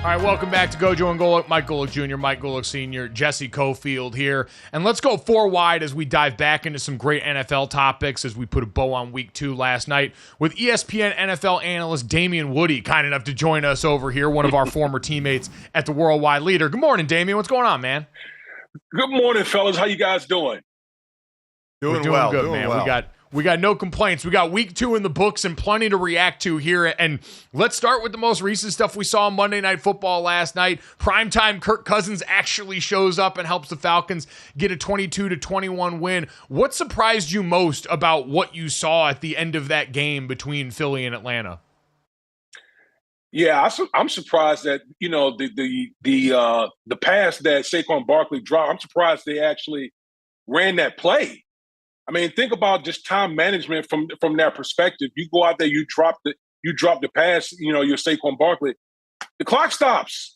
All right, welcome back to GoJo and Golic. Mike Golic Jr., Mike Golic Sr., Jesse Cofield here. And let's go four wide as we dive back into some great NFL topics as we put a bow on week 2 last night with ESPN NFL analyst Damen Woody, kind enough to join us over here, one of our former teammates at the Worldwide Leader. Good morning, Damien. What's going on, man? Good morning, fellas. How you guys doing? We're doing well, good, man. Well. We got no complaints. We got week 2 in the books and plenty to react to here. And let's start with the most recent stuff we saw on Monday Night Football last night. Primetime Kirk Cousins actually shows up and helps the Falcons get a 22-21 win. What surprised you most about what you saw at the end of that game between Philly and Atlanta? Yeah, I'm surprised that, the pass that Saquon Barkley dropped, I'm surprised they actually ran that play. I mean, think about just time management from that perspective. You go out there, you drop the pass, your Saquon Barkley. The clock stops.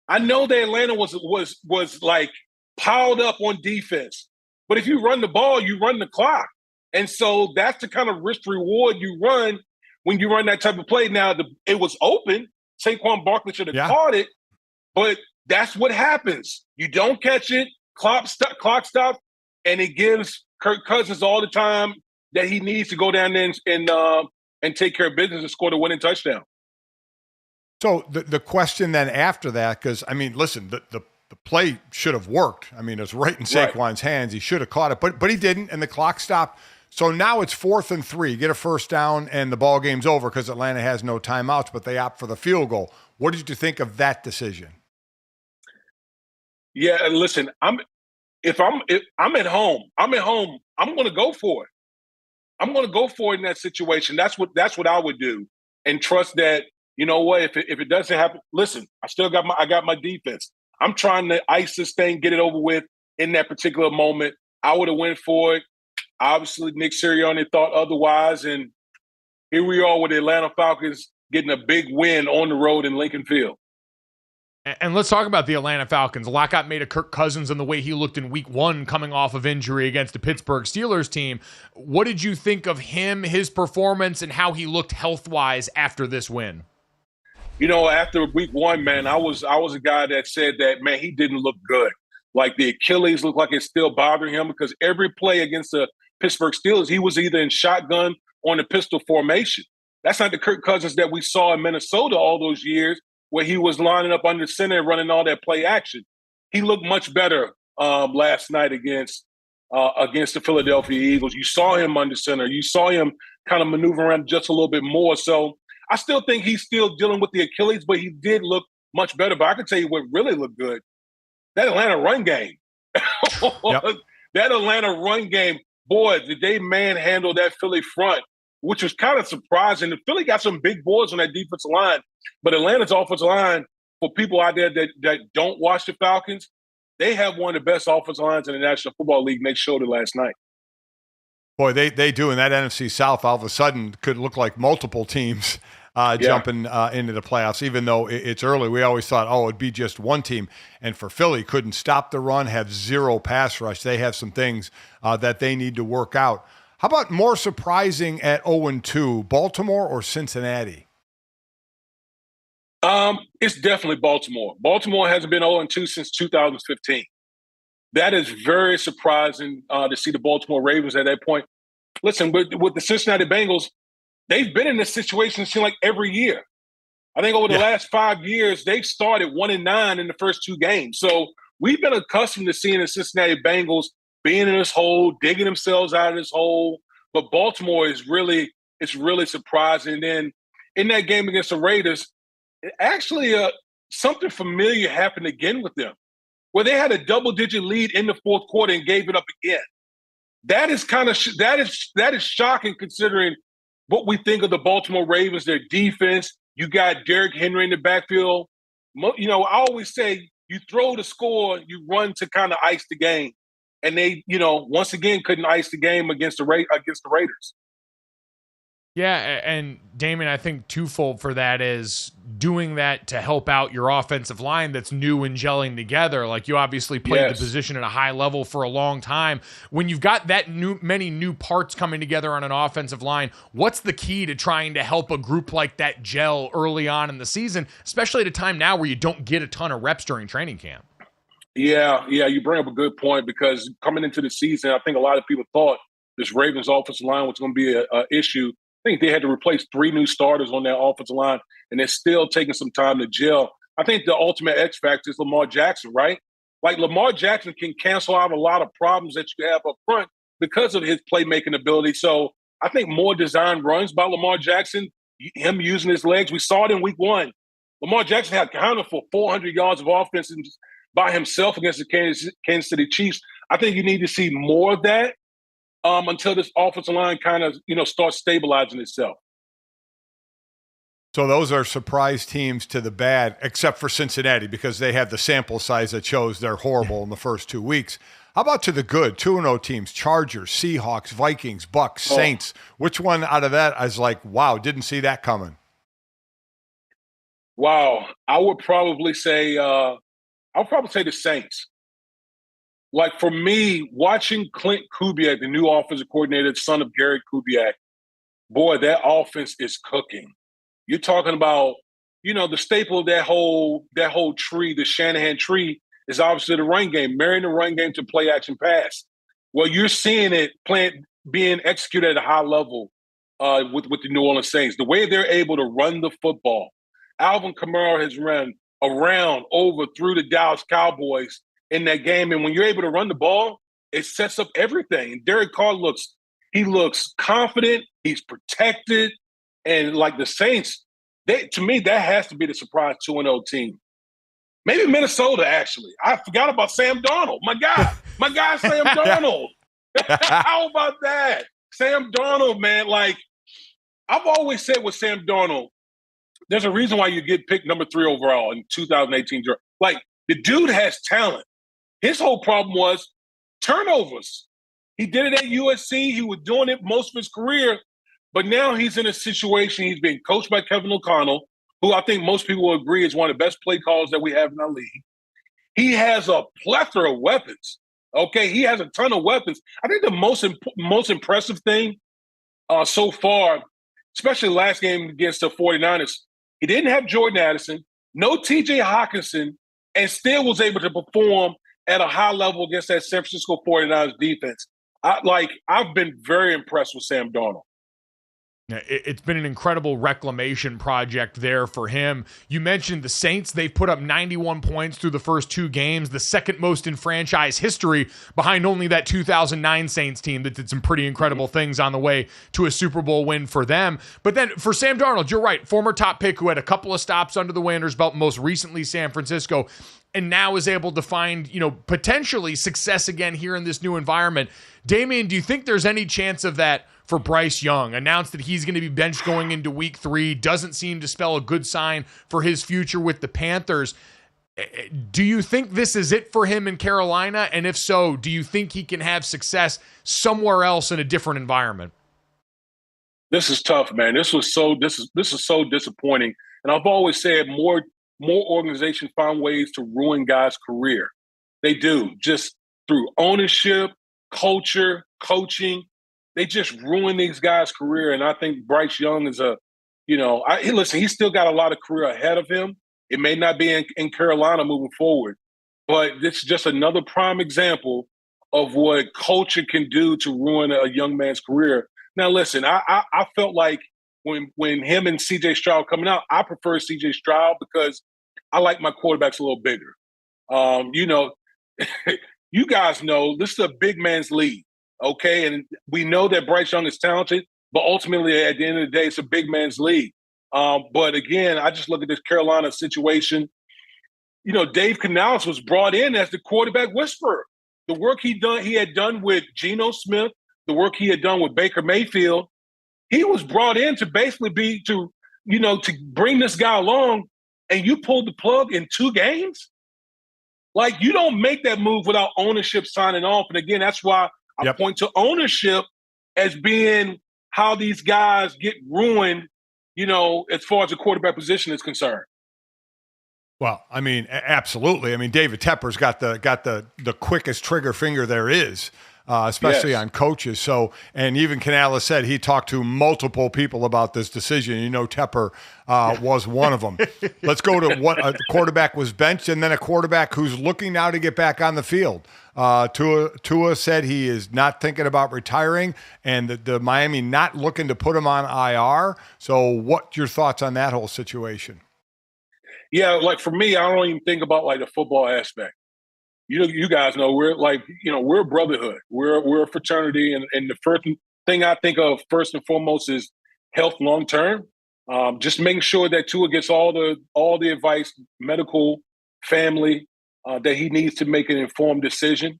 I know that Atlanta was like piled up on defense, but if you run the ball, you run the clock, and so that's the kind of risk reward you run when you run that type of play. Now it was open. Saquon Barkley should have caught it, but that's what happens. You don't catch it. clock stop, and it gives Kirk Cousins all the time that he needs to go down there and take care of business and score the winning touchdown. So the question then after that, because, I mean, listen, the play should have worked. I mean, it was right in Saquon's hands. He should have caught it, but he didn't, and the clock stopped. So now it's 4th and 3. Get a first down, and the ball game's over because Atlanta has no timeouts, but they opt for the field goal. What did you think of that decision? Yeah, listen, I'm at home, I'm going to go for it. I'm going to go for it in that situation. That's what I would do, and trust that, you know what, if it doesn't happen, listen, I got my defense. I'm trying to ice this thing, get it over with in that particular moment. I would have went for it. Obviously, Nick Sirianni thought otherwise, and here we are with the Atlanta Falcons getting a big win on the road in Lincoln Field. And let's talk about the Atlanta Falcons. A lot got made of Kirk Cousins and the way he looked in week 1 coming off of injury against the Pittsburgh Steelers team. What did you think of him, his performance, and how he looked health-wise after this win? You know, after week 1, man, I was a guy that said that, man, he didn't look good. Like the Achilles looked like it's still bothering him because every play against the Pittsburgh Steelers, he was either in shotgun or in a pistol formation. That's not the Kirk Cousins that we saw in Minnesota all those years, where he was lining up under center and running all that play action. He looked much better last night against the Philadelphia Eagles. You saw him under center. You saw him kind of maneuver around just a little bit more. So I still think he's still dealing with the Achilles, but he did look much better. But I can tell you what really looked good. That Atlanta run game. Yep. That Atlanta run game, boy, did they manhandle that Philly front, which was kind of surprising. The Philly got some big boys on that defensive line, but Atlanta's offensive line, for people out there that don't watch the Falcons, they have one of the best offensive lines in the National Football League, and they showed it last night. Boy, they do. And that NFC South all of a sudden could look like multiple teams jumping into the playoffs, even though it's early. We always thought, it'd be just one team. And for Philly, couldn't stop the run, have zero pass rush. They have some things that they need to work out. How about more surprising at 0-2, Baltimore or Cincinnati? It's definitely Baltimore. Baltimore hasn't been 0-2 since 2015. That is very surprising to see the Baltimore Ravens at that point. Listen, with the Cincinnati Bengals, they've been in this situation, it seems like, every year. I think over the last 5 years, they've started 1-9 in the first 2 games. So we've been accustomed to seeing the Cincinnati Bengals being in this hole, digging themselves out of this hole. But Baltimore is really surprising. And then in that game against the Raiders, actually something familiar happened again with them, where they had a double-digit lead in the fourth quarter and gave it up again. That is kind of that is shocking, considering what we think of the Baltimore Ravens, their defense. You got Derrick Henry in the backfield. You know, I always say you throw the score, you run to kind of ice the game. And they, once again, couldn't ice the game against the Raiders. Yeah, and Damien, I think twofold for that is doing that to help out your offensive line that's new and gelling together. Like, you obviously played the position at a high level for a long time. When you've got that many new parts coming together on an offensive line, what's the key to trying to help a group like that gel early on in the season, especially at a time now where you don't get a ton of reps during training camp? Yeah, you bring up a good point, because coming into the season, I think a lot of people thought this Ravens offensive line was going to be an issue. I think they had to replace 3 new starters on their offensive line, and they're still taking some time to gel. I think the ultimate X factor is Lamar Jackson, right? Like, Lamar Jackson can cancel out a lot of problems that you have up front because of his playmaking ability. So I think more design runs by Lamar Jackson, him using his legs. We saw it in week 1. Lamar Jackson had counted for 400 yards of offense by himself against the Kansas City Chiefs. I think you need to see more of that until this offensive line kind of, starts stabilizing itself. So those are surprise teams to the bad, except for Cincinnati, because they have the sample size that shows they're horrible in the first 2 weeks. How about to the good, 2-0 teams, Chargers, Seahawks, Vikings, Bucks, Saints? Which one out of that is like, wow, didn't see that coming? Wow. I would probably say the Saints. Like, for me, watching Clint Kubiak, the new offensive coordinator, the son of Gary Kubiak, boy, that offense is cooking. You're talking about, the staple of that whole tree, the Shanahan tree, is obviously the run game, marrying the run game to play action pass. Well, you're seeing it being executed at a high level with the New Orleans Saints. The way they're able to run the football. Alvin Kamara has run around, over, through the Dallas Cowboys in that game. And when you're able to run the ball, it sets up everything. And Derek Carr looks confident. He's protected. And like the Saints, to me, that has to be the surprise 2-0 team. Maybe Minnesota, actually. I forgot about Sam Darnold. My guy Sam Darnold. How about that? Sam Darnold, man. Like, I've always said with Sam Darnold, there's a reason why you get picked number 3 overall in 2018 draft. Like, the dude has talent. His whole problem was turnovers. He did it at USC. He was doing it most of his career. But now he's in a situation, he's being coached by Kevin O'Connell, who I think most people will agree is one of the best play callers that we have in our league. He has a plethora of weapons. Okay, he has a ton of weapons. I think the most impressive thing so far, especially last game against the 49ers, he didn't have Jordan Addison, no TJ Hawkinson, and still was able to perform at a high level against that San Francisco 49ers defense. I've been very impressed with Sam Darnold. It's been an incredible reclamation project there for him. You mentioned the Saints. They've put up 91 points through the first 2 games, the second most in franchise history, behind only that 2009 Saints team that did some pretty incredible things on the way to a Super Bowl win for them. But then for Sam Darnold, you're right, former top pick who had a couple of stops under the Wanderers belt, most recently San Francisco, and now is able to find, potentially success again here in this new environment. Damien, do you think there's any chance of that for Bryce Young? Announced that he's going to be benched going into week 3. Doesn't seem to spell a good sign for his future with the Panthers. Do you think this is it for him in Carolina? And if so, do you think he can have success somewhere else in a different environment? This is tough, man. This is so disappointing. And I've always said more organizations find ways to ruin guys' career. They do, just through ownership, culture, coaching. They just ruin these guys' career. And I think Bryce Young is listen, he's still got a lot of career ahead of him. It may not be in Carolina moving forward, but this is just another prime example of what culture can do to ruin a young man's career. Now, listen, I felt like when him and C.J. Stroud coming out, I prefer C.J. Stroud because I like my quarterbacks a little bigger. You guys know this is a big man's league, okay? And we know that Bryce Young is talented, but ultimately at the end of the day, it's a big man's league. But again, I just look at this Carolina situation. Dave Canales was brought in as the quarterback whisperer. The work he had done with Geno Smith, the work he had done with Baker Mayfield, he was brought in to basically to bring this guy along, and you pulled the plug in 2 games? Like, you don't make that move without ownership signing off. And again, that's why I point to ownership as being how these guys get ruined, as far as the quarterback position is concerned. Well, I mean, absolutely. I mean, David Tepper's got the quickest trigger finger there is. Especially on coaches. So, and even Canales said he talked to multiple people about this decision. Tepper was one of them. Let's go to what a quarterback was benched, and then a quarterback who's looking now to get back on the field. Tua said he is not thinking about retiring, and the Miami not looking to put him on IR. So, what's your thoughts on that whole situation? Yeah, like for me, I don't even think about like the football aspect. You guys know we're we're a brotherhood. We're a fraternity, and the first thing I think of first and foremost is health long term. Just making sure that Tua gets all the advice, medical, family, that he needs to make an informed decision,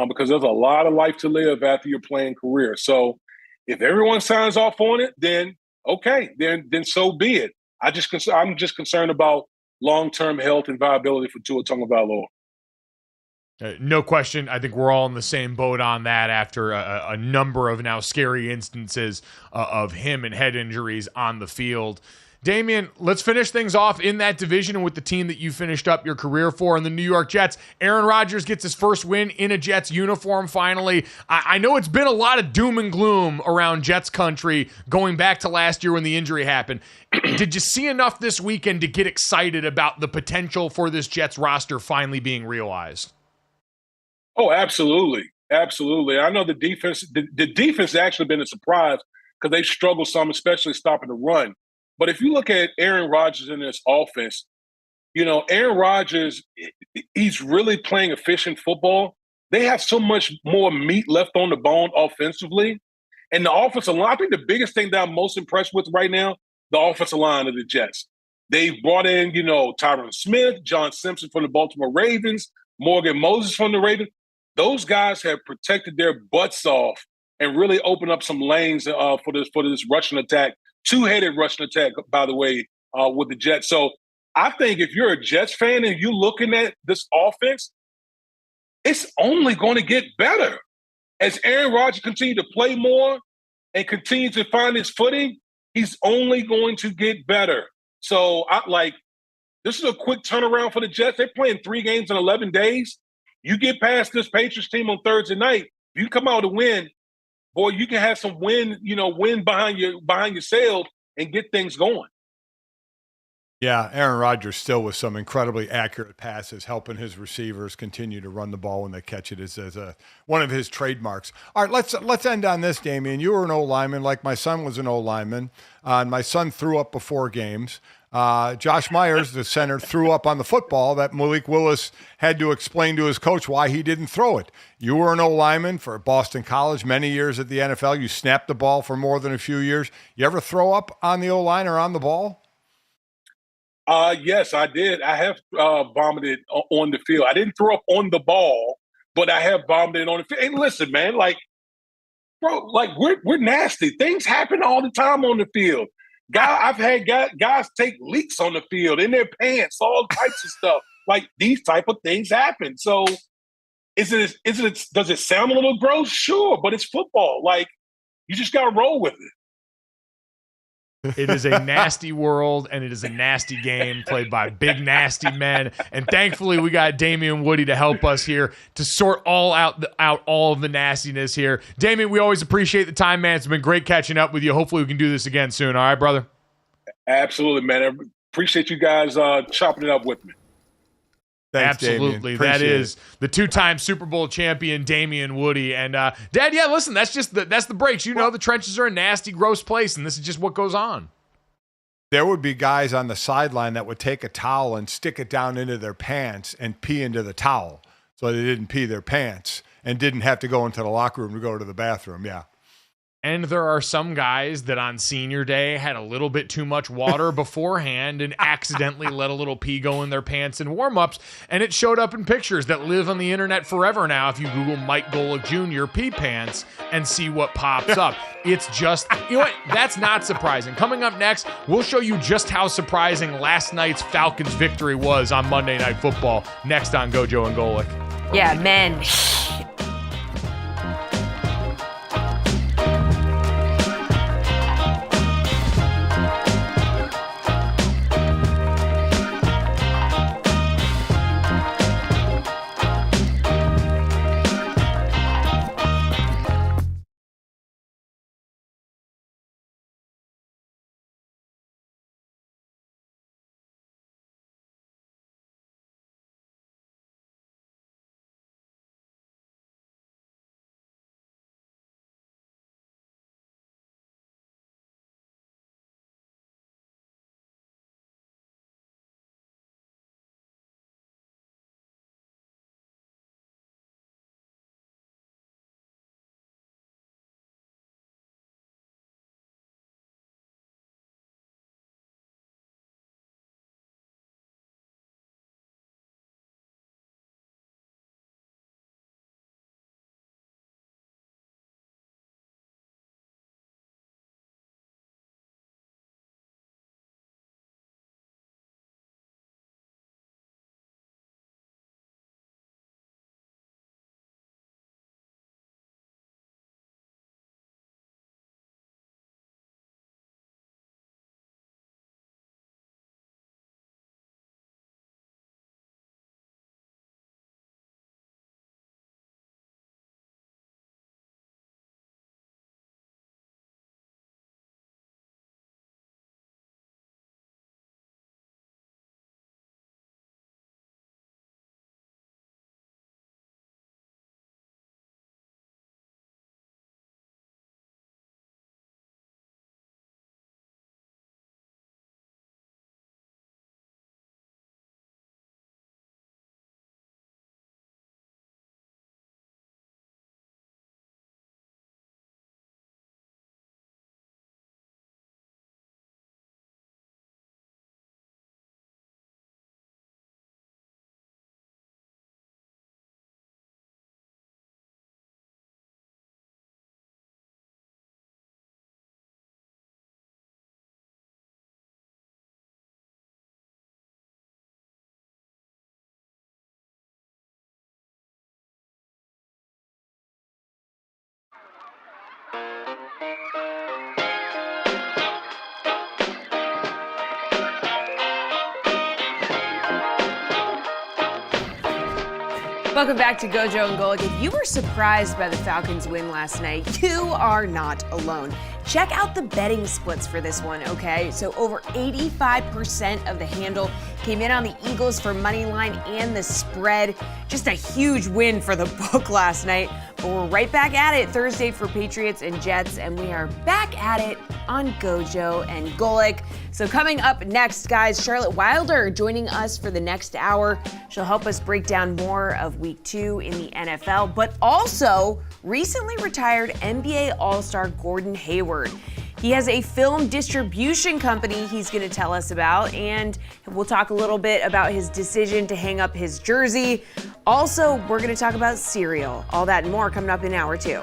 because there's a lot of life to live after your playing career. So if everyone signs off on it, then okay, then so be it. I'm just concerned about long term health and viability for Tua Tagovailoa. No question. I think we're all in the same boat on that after a number of now scary instances of him and head injuries on the field. Damien, let's finish things off in that division and with the team that you finished up your career for in the New York Jets. Aaron Rodgers gets his first win in a Jets uniform finally. I know it's been a lot of doom and gloom around Jets country going back to last year when the injury happened. Did you see enough this weekend to get excited about the potential for this Jets roster finally being realized? Oh, absolutely. Absolutely. I know the defense has actually been a surprise because they struggled some, especially stopping the run. But if you look at Aaron Rodgers in this offense, Aaron Rodgers, he's really playing efficient football. They have so much more meat left on the bone offensively. And the offensive line, I think the biggest thing that I'm most impressed with right now, the offensive line of the Jets. They've brought in, Tyron Smith, John Simpson from the Baltimore Ravens, Morgan Moses from the Ravens. Those guys have protected their butts off and really opened up some lanes for this rushing attack, two-headed rushing attack, by the way, with the Jets. So I think if you're a Jets fan and you're looking at this offense, it's only going to get better. As Aaron Rodgers continues to play more and continues to find his footing, he's only going to get better. So this is a quick turnaround for the Jets. They're playing 3 games in 11 days. You get past this Patriots team on Thursday night, you come out to win, boy, you can have some wind behind your sails and get things going. Yeah, Aaron Rodgers still with some incredibly accurate passes, helping his receivers continue to run the ball when they catch it as one of his trademarks. All right, let's end on this, Damien. You were an O-lineman, like my son was an O-lineman, and my son threw up before games. Josh Myers, the center, threw up on the football that Malik Willis had to explain to his coach why he didn't throw it. You were an O-lineman for Boston College, many years at the NFL. You snapped the ball for more than a few years. You ever throw up on the O-line or on the ball? Yes, I did. I have vomited on the field. I didn't throw up on the ball, but I have vomited on the field. And listen, man, we're nasty. Things happen all the time on the field. I've had guys take leaks on the field in their pants, all types of stuff. Like these type of things happen. So does it sound a little gross? Sure, but it's football. You just got to roll with it. It is a nasty world, and it is a nasty game played by big, nasty men. And thankfully, we got Damen Woody to help us here to sort out all of the nastiness here. Damien, we always appreciate the time, man. It's been great catching up with you. Hopefully, we can do this again soon. All right, brother? Absolutely, man. I appreciate you guys chopping it up with me. Thanks, absolutely. That is the 2-time Super Bowl champion, Damen Woody. And Dad, yeah, listen, that's the breaks. The trenches are a nasty, gross place, and this is just what goes on. There would be guys on the sideline that would take a towel and stick it down into their pants and pee into the towel so they didn't pee their pants and didn't have to go into the locker room to go to the bathroom. Yeah. And there are some guys that on senior day had a little bit too much water beforehand and accidentally let a little pee go in their pants in warm-ups, and it showed up in pictures that live on the internet forever now if you Google Mike Golic Jr. pee pants and see what pops up. It's just, that's not surprising. Coming up next, we'll show you just how surprising last night's Falcons victory was on Monday Night Football, next on GoJo and Golic. Yeah, men. Welcome back to GoJo and Golic. If you were surprised by the Falcons' win last night, you are not alone. Check out the betting splits for this one, okay? So over 85% of the handle came in on the Eagles for money line and the spread. Just a huge win for the book last night. But we're right back at it Thursday for Patriots and Jets, and we are back at it on GoJo and Golic. So coming up next, guys, Charlotte Wilder joining us for the next hour. She'll help us break down more of Week 2 in the NFL, but also recently retired NBA All-Star Gordon Hayward. He has a film distribution company he's going to tell us about, and we'll talk a little bit about his decision to hang up his jersey. Also, we're going to talk about cereal. All that and more coming up in hour 2.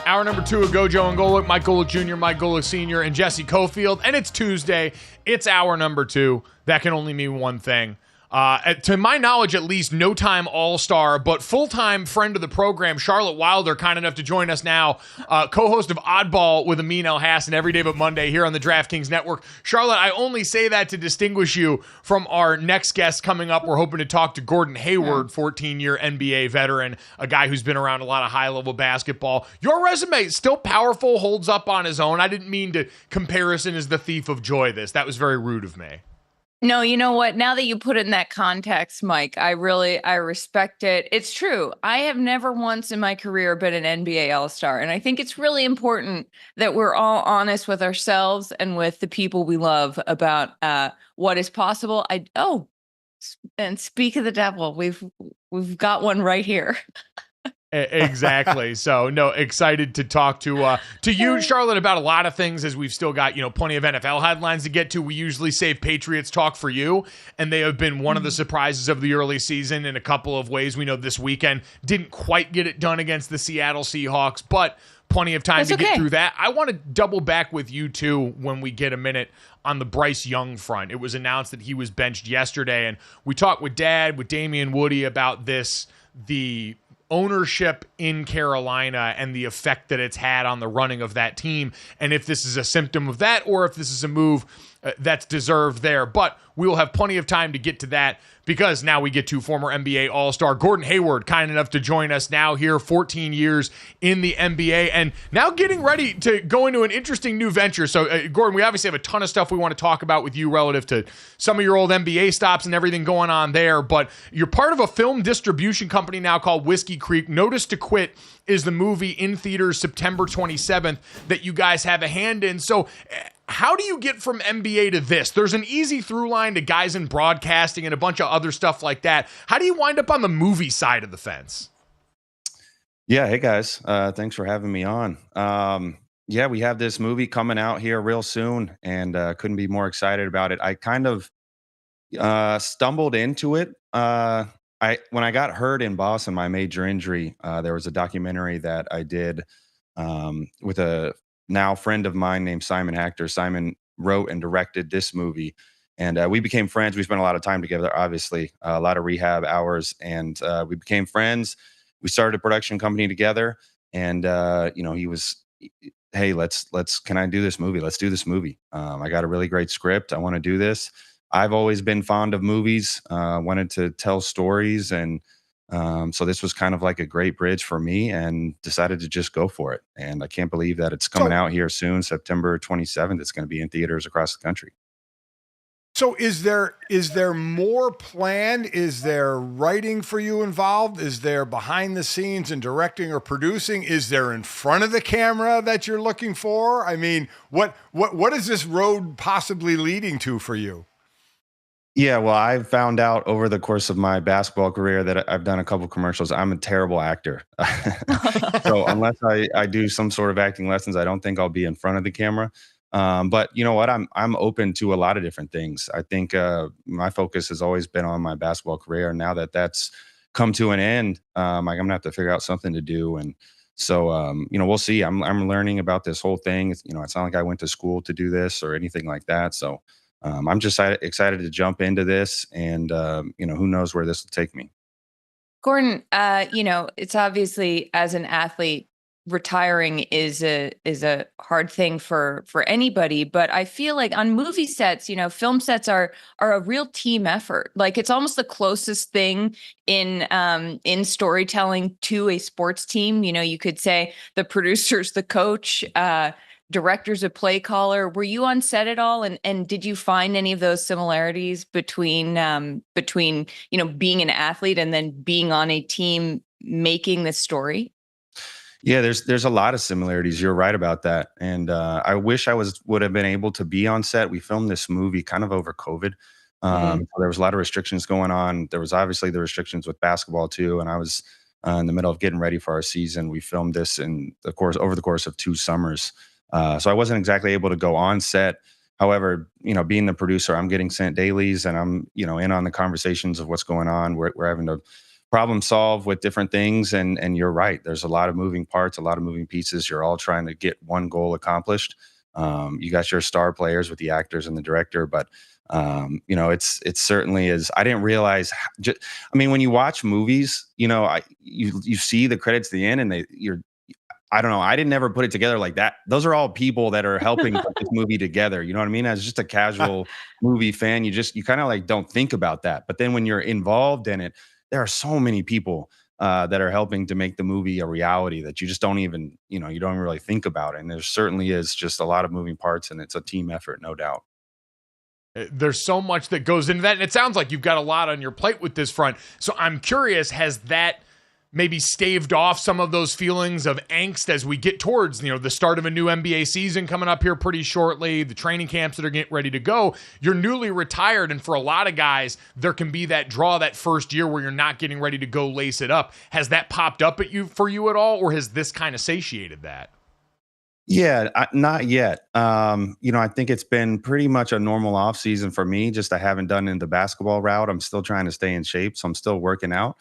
Hour number 2 of GoJo and Golic. Mike Golic Jr., Mike Golic Sr., and Jesse Cofield. And it's Tuesday. It's hour number 2. That can only mean one thing. To my knowledge, at least, no-time all-star, but full-time friend of the program, Charlotte Wilder, kind enough to join us now, co-host of Oddball with Amin El-Hassan every day but Monday here on the DraftKings Network. Charlotte, I only say that to distinguish you from our next guest coming up. We're hoping to talk to Gordon Hayward, 14-year NBA veteran, a guy who's been around a lot of high-level basketball. Your resume still powerful, holds up on his own. I didn't mean to comparison as the thief of joy this. That was very rude of me. No, you know what? Now that you put it in that context, Mike, I respect it. It's true. I have never once in my career been an NBA All-Star. And I think it's really important that we're all honest with ourselves and with the people we love about what is possible. And speak of the devil, we've got one right here. Exactly. So no, excited to talk to you, Charlotte, about a lot of things, as we've still got, plenty of NFL headlines to get to. We usually save Patriots talk for you, and they have been one of the surprises of the early season in a couple of ways. We know this weekend didn't quite get it done against the Seattle Seahawks, but plenty of time to get through that. I want to double back with you too when we get a minute on the Bryce Young front. It was announced that he was benched yesterday, and we talked with Damen Woody about this, the ownership in Carolina and the effect that it's had on the running of that team, and if this is a symptom of that or if this is a move that's deserved there. But we will have plenty of time to get to that, because now we get to former NBA All-Star Gordon Hayward, kind enough to join us now here, 14 years in the NBA, and now getting ready to go into an interesting new venture. So, Gordon, we obviously have a ton of stuff we want to talk about with you relative to some of your old NBA stops and everything going on there, but you're part of a film distribution company now called Whiskey Creek. Notice to Quit is the movie in theaters September 27th that you guys have a hand in. So, how do you get from NBA to this? There's an easy through line to guys in broadcasting and a bunch of other stuff like that. How do you wind up on the movie side of the fence? Yeah. Hey guys. Thanks for having me on. Yeah, we have this movie coming out here real soon, and couldn't be more excited about it. I kind of stumbled into it. When I got hurt in Boston, my major injury, there was a documentary that I did with a now friend of mine named Simon Hector. Simon wrote and directed this movie, and we became friends. We spent a lot of time together, obviously, a lot of rehab hours, and we became friends. We started a production company together, and he was, hey, can I do this movie? Let's do this movie. I got a really great script. I want to do this. I've always been fond of movies, wanted to tell stories, and so this was kind of like a great bridge for me, and decided to just go for it. And I can't believe that it's coming out here soon, September 27th. It's going to be in theaters across the country. So is there more planned? Is there writing for you involved? Is there behind the scenes and directing or producing? Is there in front of the camera that you're looking for? I mean, what is this road possibly leading to for you? Yeah, well, I've found out over the course of my basketball career that I've done a couple commercials. I'm a terrible actor. So unless I do some sort of acting lessons, I don't think I'll be in front of the camera. But you know what? I'm open to a lot of different things. I think my focus has always been on my basketball career. And now that that's come to an end, I'm gonna have to figure out something to do. And so we'll see. I'm learning about this whole thing. It's not like I went to school to do this or anything like that. So I'm just excited to jump into this, and who knows where this will take me. Gordon, it's obviously, as an athlete, retiring is a hard thing for anybody, but I feel like on movie sets, film sets are a real team effort. Like, it's almost the closest thing in storytelling to a sports team. You could say the producer's the coach, director's a play caller. Were you on set at all? And did you find any of those similarities between being an athlete and then being on a team making this story? Yeah, there's a lot of similarities. You're right about that. And I wish I would have been able to be on set. We filmed this movie kind of over COVID. So there was a lot of restrictions going on. There was obviously the restrictions with basketball too. And I was in the middle of getting ready for our season. We filmed this over the course of 2 summers. So I wasn't exactly able to go on set. However, being the producer, I'm getting sent dailies, and I'm, in on the conversations of what's going on. We're having to problem solve with different things. And you're right. There's a lot of moving parts, a lot of moving pieces. You're all trying to get one goal accomplished. You got your star players with the actors and the director, but it certainly is. I didn't realize, when you watch movies, you see the credits at the end, and I don't know. I didn't ever put it together like that. Those are all people that are helping put this movie together. You know what I mean? As just a casual movie fan, you kind of like don't think about that. But then when you're involved in it, there are so many people that are helping to make the movie a reality that you just don't even, you don't really think about it. And there certainly is just a lot of moving parts, and it's a team effort, no doubt. There's so much that goes into that. And it sounds like you've got a lot on your plate with this front. So I'm curious, has that maybe staved off some of those feelings of angst as we get towards, the start of a new NBA season coming up here pretty shortly, the training camps that are getting ready to go. You're newly retired, and for a lot of guys, there can be that draw that first year where you're not getting ready to go lace it up. Has that popped up for you at all, or has this kind of satiated that? Yeah, not yet. I think it's been pretty much a normal off season for me. Just I haven't done in the basketball route. I'm still trying to stay in shape, so I'm still working out.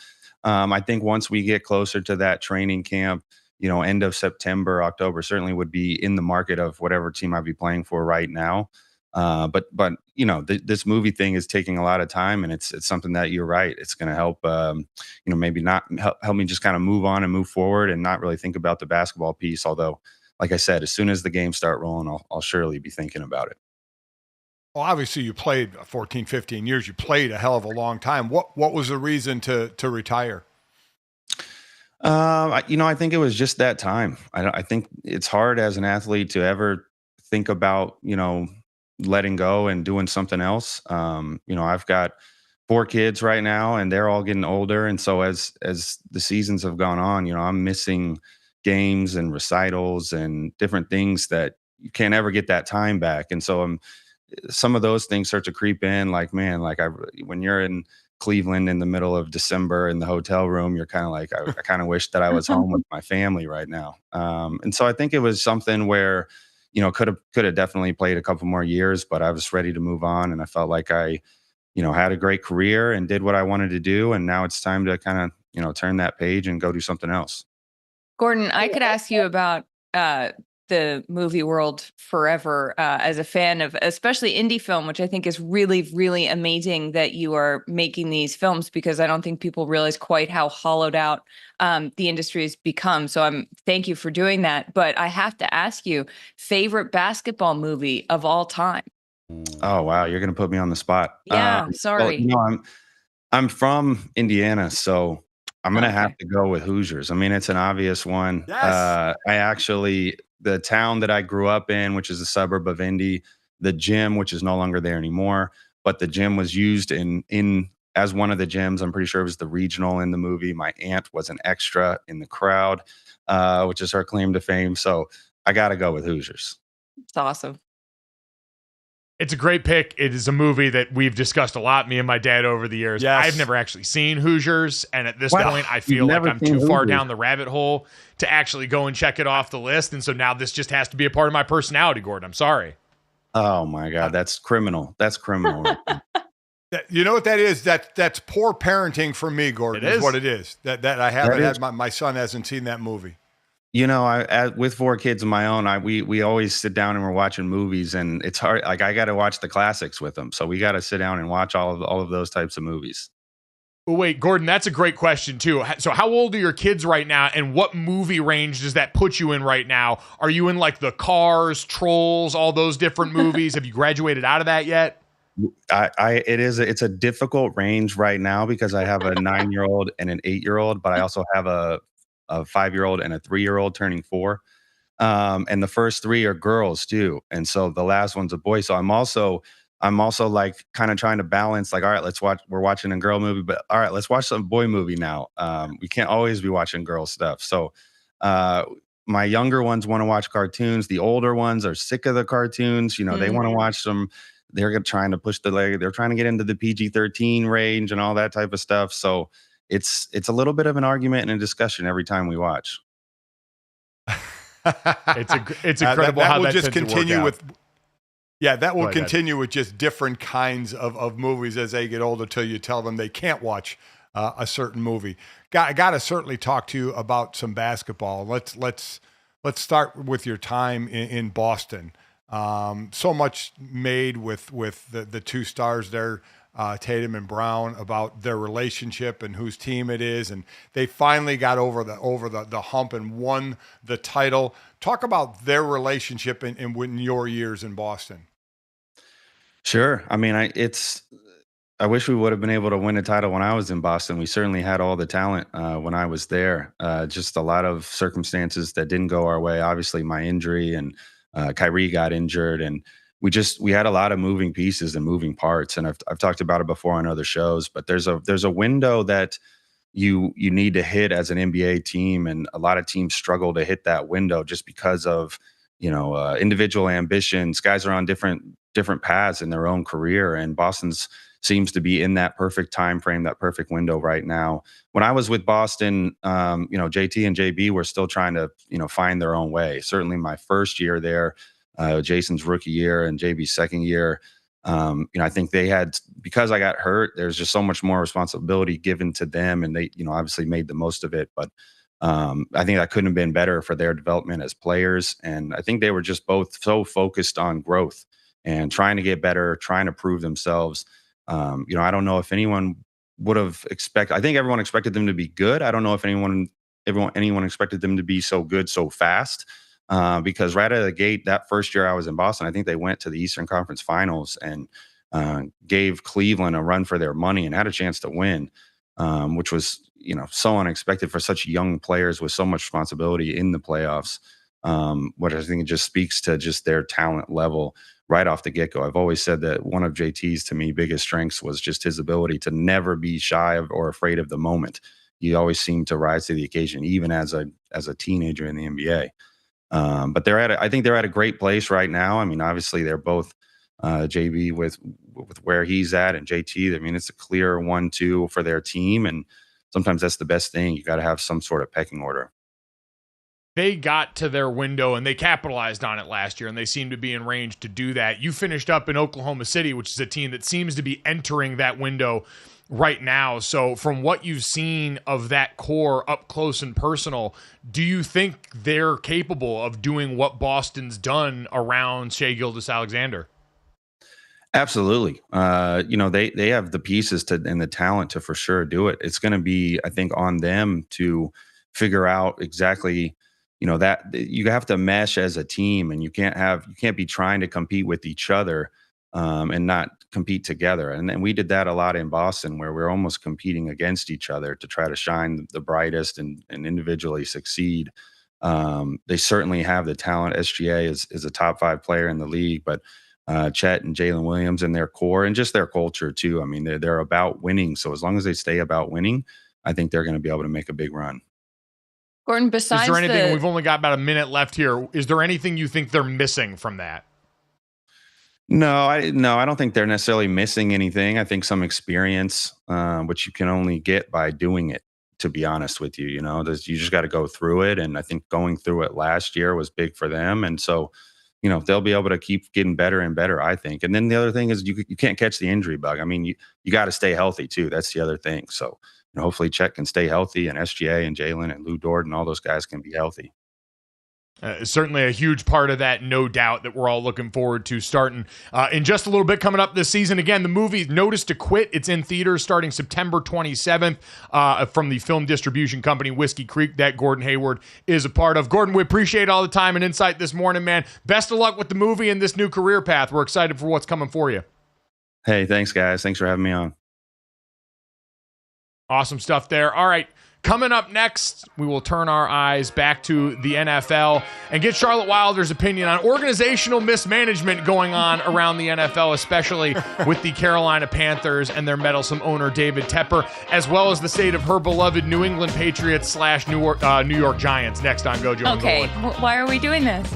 I think once we get closer to that training camp, end of September, October, certainly would be in the market of whatever team I'd be playing for right now. But this movie thing is taking a lot of time, and it's something that you're right. It's going to help, maybe not help me just kind of move on and move forward and not really think about the basketball piece. Although, like I said, as soon as the games start rolling, I'll surely be thinking about it. Well, obviously you played 14, 15 years. You played a hell of a long time. What was the reason to retire? I think it was just that time. I think it's hard as an athlete to ever think about, letting go and doing something else. I've got 4 kids right now, and they're all getting older. And so as the seasons have gone on, I'm missing games and recitals and different things that you can't ever get that time back. And so some of those things start to creep in, like, man, when you're in Cleveland in the middle of December in the hotel room, you're kind of like, I kind of wish that I was home with my family right now. And so I think it was something where, could have definitely played a couple more years, but I was ready to move on. And I felt like I, had a great career and did what I wanted to do. And now it's time to kind of, turn that page and go do something else. Gordon, I could ask you about the movie world forever as a fan of especially indie film, which I think is really, really amazing that you are making these films, because I don't think people realize quite how hollowed out the industry has become. So thank you for doing that. But I have to ask you, favorite basketball movie of all time? Oh, wow. You're going to put me on the spot. Yeah, sorry. Well, I'm from Indiana, so I'm going to have to go with Hoosiers. I mean, it's an obvious one. Yes. The town that I grew up in, which is a suburb of Indy, the gym, which is no longer there anymore, but the gym was used as one of the gyms. I'm pretty sure it was the regional in the movie. My aunt was an extra in the crowd, which is her claim to fame. So I got to go with Hoosiers. It's awesome. It's a great pick. It is a movie that we've discussed a lot, me and my dad, over the years. Yes. I've never actually seen Hoosiers, and at this point, I feel like I'm too far down the rabbit hole to actually go and check it off the list, and so now this just has to be a part of my personality, Gordon. I'm sorry. Oh, my God. That's criminal. That's criminal. You know what that is? That's poor parenting for me, Gordon, is what it is. That I haven't had, my son hasn't seen that movie. With 4 kids of my own, we always sit down and we're watching movies, and it's hard. Like, I got to watch the classics with them, so we got to sit down and watch all of those types of movies. Well, wait, Gordon, that's a great question too. So, how old are your kids right now, and what movie range does that put you in right now? Are you in like the Cars, Trolls, all those different movies? Have you graduated out of that yet? It's a difficult range right now because I have a 9-year-old and an 8-year-old, but I also have a 5-year-old and a 3-year-old turning 4. And the first 3 are girls too. And so the last one's a boy. So I'm also like kind of trying to balance, like, all right, we're watching a girl movie, but all right, let's watch some boy movie now. We can't always be watching girl stuff. So my younger ones want to watch cartoons. The older ones are sick of the cartoons. They want to watch some, they're trying to push they're trying to get into the PG-13 range and all that type of stuff. So it's a little bit of an argument and a discussion every time we watch. It's incredible how that just continue with. Yeah, that will continue with just different kinds of movies as they get older, till you tell them they can't watch a certain movie. Got to certainly talk to you about some basketball. Let's start with your time in Boston. So much made with the 2 stars there, Tatum and Brown, about their relationship and whose team it is, and they finally got over the hump and won the title. Talk about their relationship in your years in Boston. Sure. I mean, I wish we would have been able to win a title when I was in Boston. We certainly had all the talent when I was there. Just a lot of circumstances that didn't go our way. Obviously, my injury, and Kyrie got injured, and we had a lot of moving pieces and moving parts. And I've talked about it before on other shows, but there's a window that, you need to hit as an NBA team, and a lot of teams struggle to hit that window just because of individual ambitions. Guys are on different paths in their own career, and Boston's seems to be in that perfect time frame, that perfect window right now. When I was with Boston, JT and JB were still trying to find their own way. Certainly, my first year there, Jason's rookie year and JB's second year. I think they had, because I got hurt, there's just so much more responsibility given to them, and they, obviously made the most of it. But I think that couldn't have been better for their development as players. And I think they were just both so focused on growth and trying to get better, trying to prove themselves. I don't know if anyone would have expected. I think everyone expected them to be good. I don't know if anyone expected them to be so good so fast. Because right out of the gate, that first year I was in Boston, I think they went to the Eastern Conference Finals and gave Cleveland a run for their money and had a chance to win, which was so unexpected for such young players with so much responsibility in the playoffs. What I think it just speaks to just their talent level right off the get-go. I've always said that one of JT's, to me, biggest strengths was just his ability to never be shy of or afraid of the moment. He always seemed to rise to the occasion, even as a teenager in the NBA. But I think they're at a great place right now. I mean, obviously they're both JB with where he's at, and JT. I mean, it's a clear 1-2 for their team, and sometimes that's the best thing. You got to have some sort of pecking order. They got to their window and they capitalized on it last year, and they seem to be in range to do that. You finished up in Oklahoma City, which is a team that seems to be entering that window right now. So from what you've seen of that core up close and personal, do you think they're capable of doing what Boston's done around Shai Gilgeous-Alexander? Absolutely. They have the pieces and the talent to for sure do it. It's going to be, I think, on them to figure out exactly, that you have to mesh as a team, and you can't be trying to compete with each other and not compete together. And then we did that a lot in Boston, where we're almost competing against each other to try to shine the brightest and individually succeed. They certainly have the talent. SGA is a top 5 player in the league, but Chet and Jalen Williams and their core and just their culture too. I mean, they're about winning. So as long as they stay about winning, I think they're going to be able to make a big run. Gordon, besides is there anything, we've only got about a minute left here, is there anything you think they're missing from that? No, I don't think they're necessarily missing anything. I think some experience, which you can only get by doing it, to be honest with you. You just got to go through it. And I think going through it last year was big for them. And so, they'll be able to keep getting better and better, I think. And then the other thing is you can't catch the injury bug. I mean, you got to stay healthy too. That's the other thing. So, hopefully Chet can stay healthy, and SGA and Jalen and Lou Dort and all those guys can be healthy. Certainly a huge part of that, no doubt, that we're all looking forward to starting in just a little bit coming up this season. Again, the movie Notice to Quit, it's in theaters starting September 27th from the film distribution company Whiskey Creek that Gordon Hayward is a part of. Gordon, we appreciate all the time and insight this morning, man. Best of luck with the movie and this new career path. We're excited for what's coming for you. Hey, thanks, guys. Thanks for having me on. Awesome stuff there. All right. Coming up next, we will turn our eyes back to the NFL and get Charlotte Wilder's opinion on organizational mismanagement going on around the NFL, especially with the Carolina Panthers and their meddlesome owner, David Tepper, as well as the state of her beloved New England Patriots / New York Giants. Next on GoJo and Okay, Golic. why are we doing this?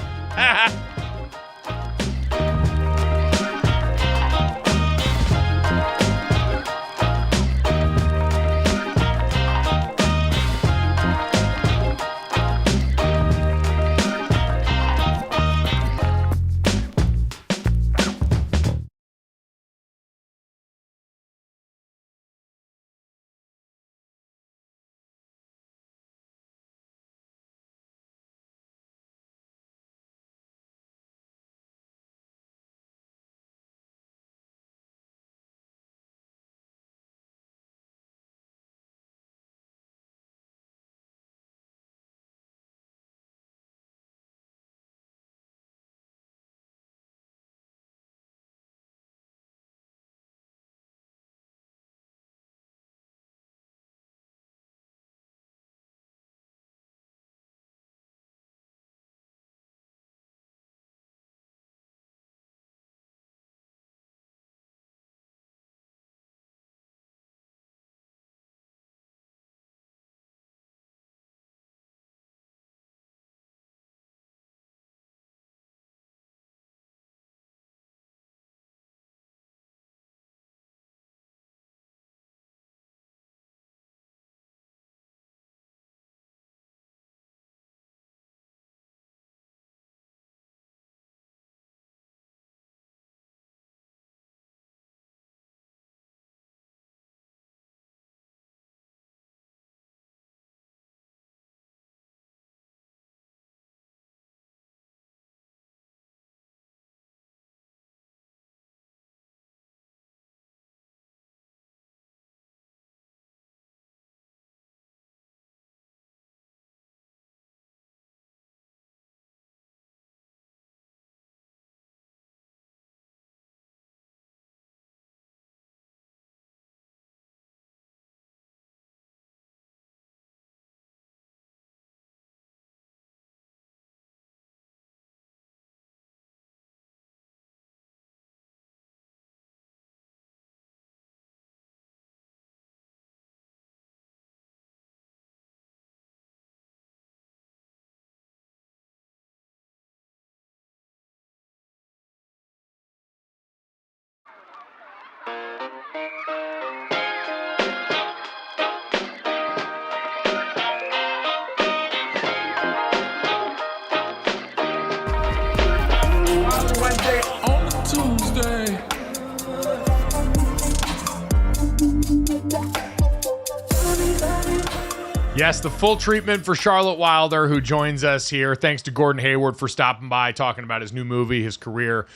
Wednesday on Tuesday. Yes, the full treatment for Charlotte Wilder, who joins us here. Thanks to Gordon Hayward for stopping by, talking about his new movie, his career,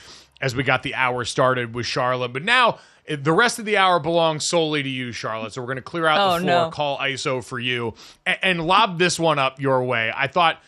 as we got the hour started with Charlotte. But now the rest of the hour belongs solely to you, Charlotte. So we're going to clear out the floor, no. call ISO for you, and lob this one up your way. I thought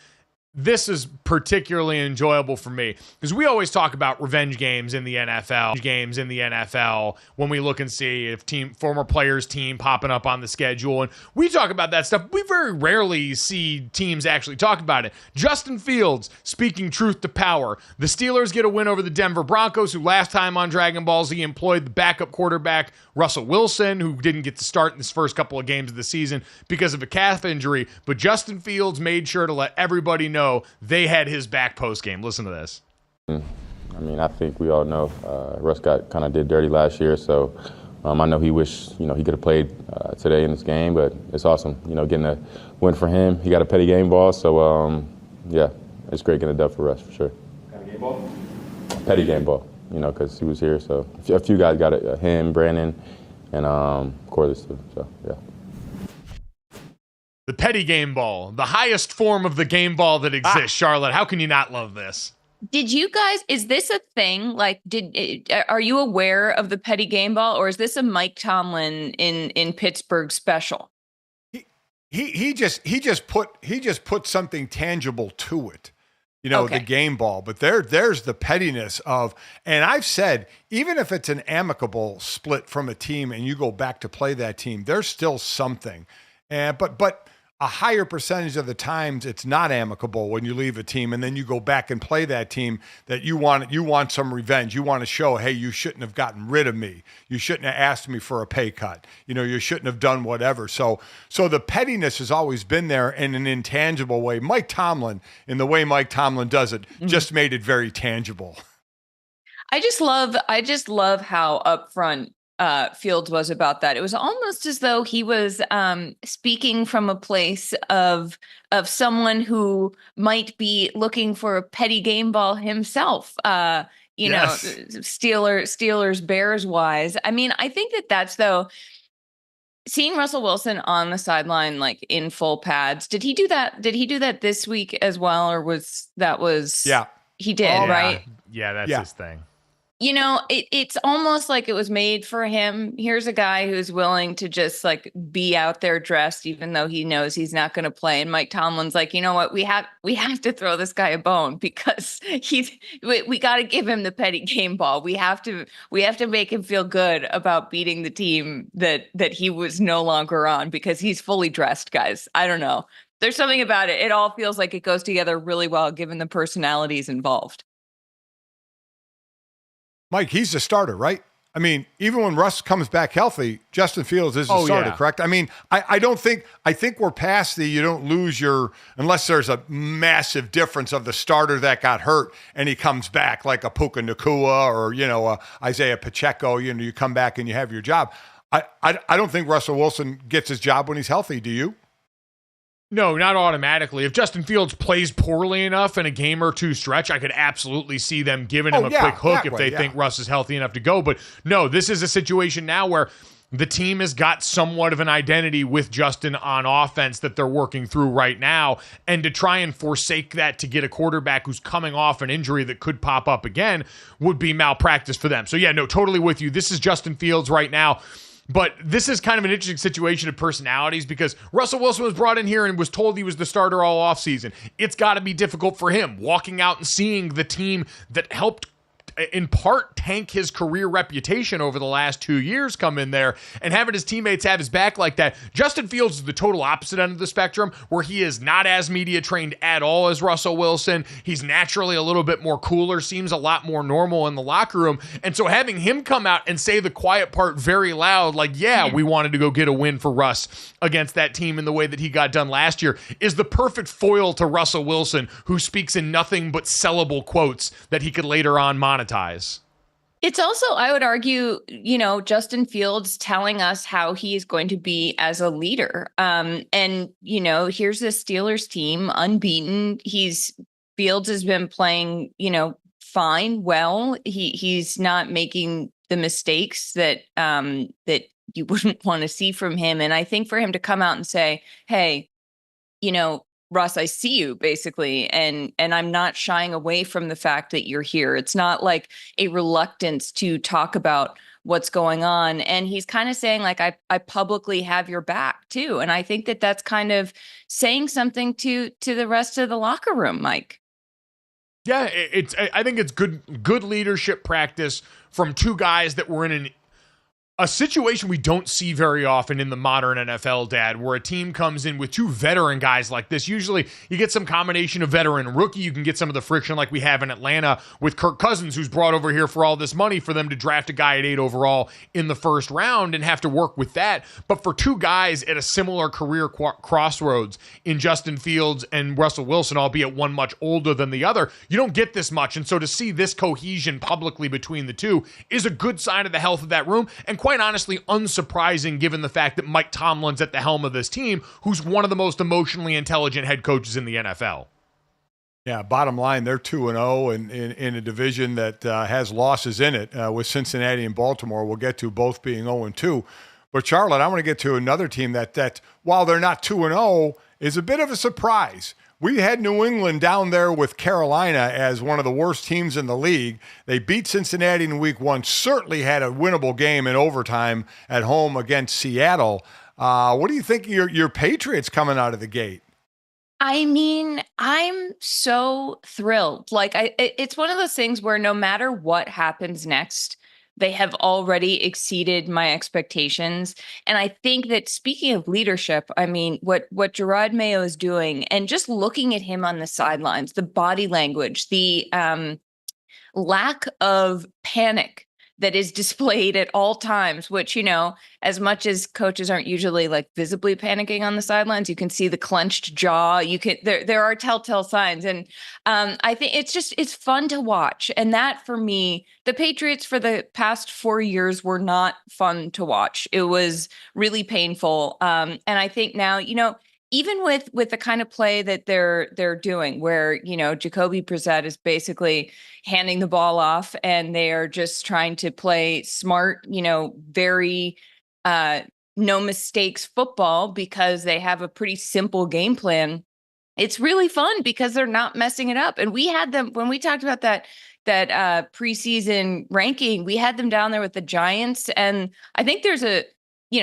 this is particularly enjoyable for me because we always talk about revenge games in the NFL when we look and see if former players' team popping up on the schedule, and we talk about that stuff. We very rarely see teams actually talk about it. Justin Fields speaking truth to power. The Steelers get a win over the Denver Broncos, who last time on Dragon Ball Z employed the backup quarterback Russell Wilson, who didn't get to start in his first couple of games of the season because of a calf injury, but Justin Fields made sure to let everybody know they had his back post game. Listen to this. I mean, I think we all know Russ did dirty last year, so I know he wished he could have played today in this game, but it's awesome, getting a win for him. He got a petty game ball, so yeah, it's great getting a dub for Russ for sure. Kind of game ball? Petty game ball, because he was here, so a few guys got it, him, Brandon, and Corliss too, so yeah. The petty game ball, the highest form of the game ball that exists. Charlotte, how can you not love this? Did you guys, is this a thing? Like, are you aware of the petty game ball, or is this a Mike Tomlin in Pittsburgh special? He just put something tangible to it. Okay. The game ball, but there's the pettiness of, and I've said, even if it's an amicable split from a team and you go back to play that team, there's still something. But a higher percentage of the times it's not amicable when you leave a team and then you go back and play that team that you want some revenge. You want to show, hey, you shouldn't have gotten rid of me. You shouldn't have asked me for a pay cut. You shouldn't have done whatever. So the pettiness has always been there in an intangible way. Mike Tomlin, in the way Mike Tomlin does it, just made it very tangible. I just love how upfront Fields was about that. It was almost as though he was speaking from a place of someone who might be looking for a petty game ball himself. Yes. Steelers Bears wise. I mean, I think that's though. Seeing Russell Wilson on the sideline, like in full pads, did he do that? Did he do that this week as well, or Yeah, he did, right? Yeah, that's his thing. It's almost like it was made for him. Here's a guy who's willing to just like be out there dressed, even though he knows he's not going to play. And Mike Tomlin's like, you know what? We have to throw this guy a bone because we got to give him the petty game ball. We have to make him feel good about beating the team that he was no longer on because he's fully dressed, guys. I don't know. There's something about it. It all feels like it goes together really well, given the personalities involved. Mike, he's the starter, right? I mean, even when Russ comes back healthy, Justin Fields is the starter, correct? I mean, I think we're past you don't lose unless there's a massive difference of the starter that got hurt and he comes back like a Puka Nacua or, Isaiah Pacheco, you come back and you have your job. I don't think Russell Wilson gets his job when he's healthy. Do you? No, not automatically. If Justin Fields plays poorly enough in a game or two stretch, I could absolutely see them giving him a quick hook if they think Russ is healthy enough to go. But no, this is a situation now where the team has got somewhat of an identity with Justin on offense that they're working through right now. And to try and forsake that to get a quarterback who's coming off an injury that could pop up again would be malpractice for them. So yeah, no, totally with you. This is Justin Fields right now. But this is kind of an interesting situation of personalities because Russell Wilson was brought in here and was told he was the starter all offseason. It's got to be difficult for him walking out and seeing the team that helped in part tank his career reputation over the last 2 years come in there and having his teammates have his back like that. Justin Fields is the total opposite end of the spectrum where he is not as media trained at all as Russell Wilson. He's naturally a little bit more cooler, seems a lot more normal in the locker room. And so having him come out and say the quiet part very loud, like, we wanted to go get a win for Russ against that team in the way that he got done last year is the perfect foil to Russell Wilson, who speaks in nothing but sellable quotes that he could later on monetize. It's also, I would argue, Justin Fields telling us how he is going to be as a leader. And here's the Steelers team unbeaten. Fields has been playing, fine, well. He's not making the mistakes that you wouldn't want to see from him. And I think for him to come out and say, hey, Russ, I see you basically. And I'm not shying away from the fact that you're here. It's not like a reluctance to talk about what's going on. And he's kind of saying like, I publicly have your back too. And I think that that's kind of saying something to the rest of the locker room, Mike. Yeah, I think it's good leadership practice from two guys that were in a situation we don't see very often in the modern NFL, Dad, where a team comes in with two veteran guys like this. Usually you get some combination of veteran and rookie. You can get some of the friction like we have in Atlanta with Kirk Cousins, who's brought over here for all this money for them to draft a guy at 8 overall in the first round and have to work with that. But for two guys at a similar career crossroads in Justin Fields and Russell Wilson, albeit one much older than the other, you don't get this much. And so to see this cohesion publicly between the two is a good sign of the health of that room. And quite honestly, unsurprising given the fact that Mike Tomlin's at the helm of this team, who's one of the most emotionally intelligent head coaches in the NFL. Yeah, bottom line, they're 2-0 in a division that has losses in it with Cincinnati and Baltimore. We'll get to both being 0-2. But Charlotte, I want to get to another team that while they're not 2-0, is a bit of a surprise. We had New England down there with Carolina as one of the worst teams in the league. They beat Cincinnati in week 1, certainly had a winnable game in overtime at home against Seattle. What do you think of your Patriots coming out of the gate? I mean, I'm so thrilled. Like, it's one of those things where no matter what happens next, they have already exceeded my expectations. And I think that speaking of leadership, I mean, what Gerard Mayo is doing and just looking at him on the sidelines, the body language, the lack of panic that is displayed at all times, which, as much as coaches aren't usually like visibly panicking on the sidelines, you can see the clenched jaw. There are telltale signs. And I think it's fun to watch. And that for me, the Patriots for the past 4 years were not fun to watch. It was really painful. And I think now, even with the kind of play that they're doing, where Jacoby Brissett is basically handing the ball off, and they are just trying to play smart, very no mistakes football because they have a pretty simple game plan. It's really fun because they're not messing it up. And we had them when we talked about that preseason ranking. We had them down there with the Giants, and I think there's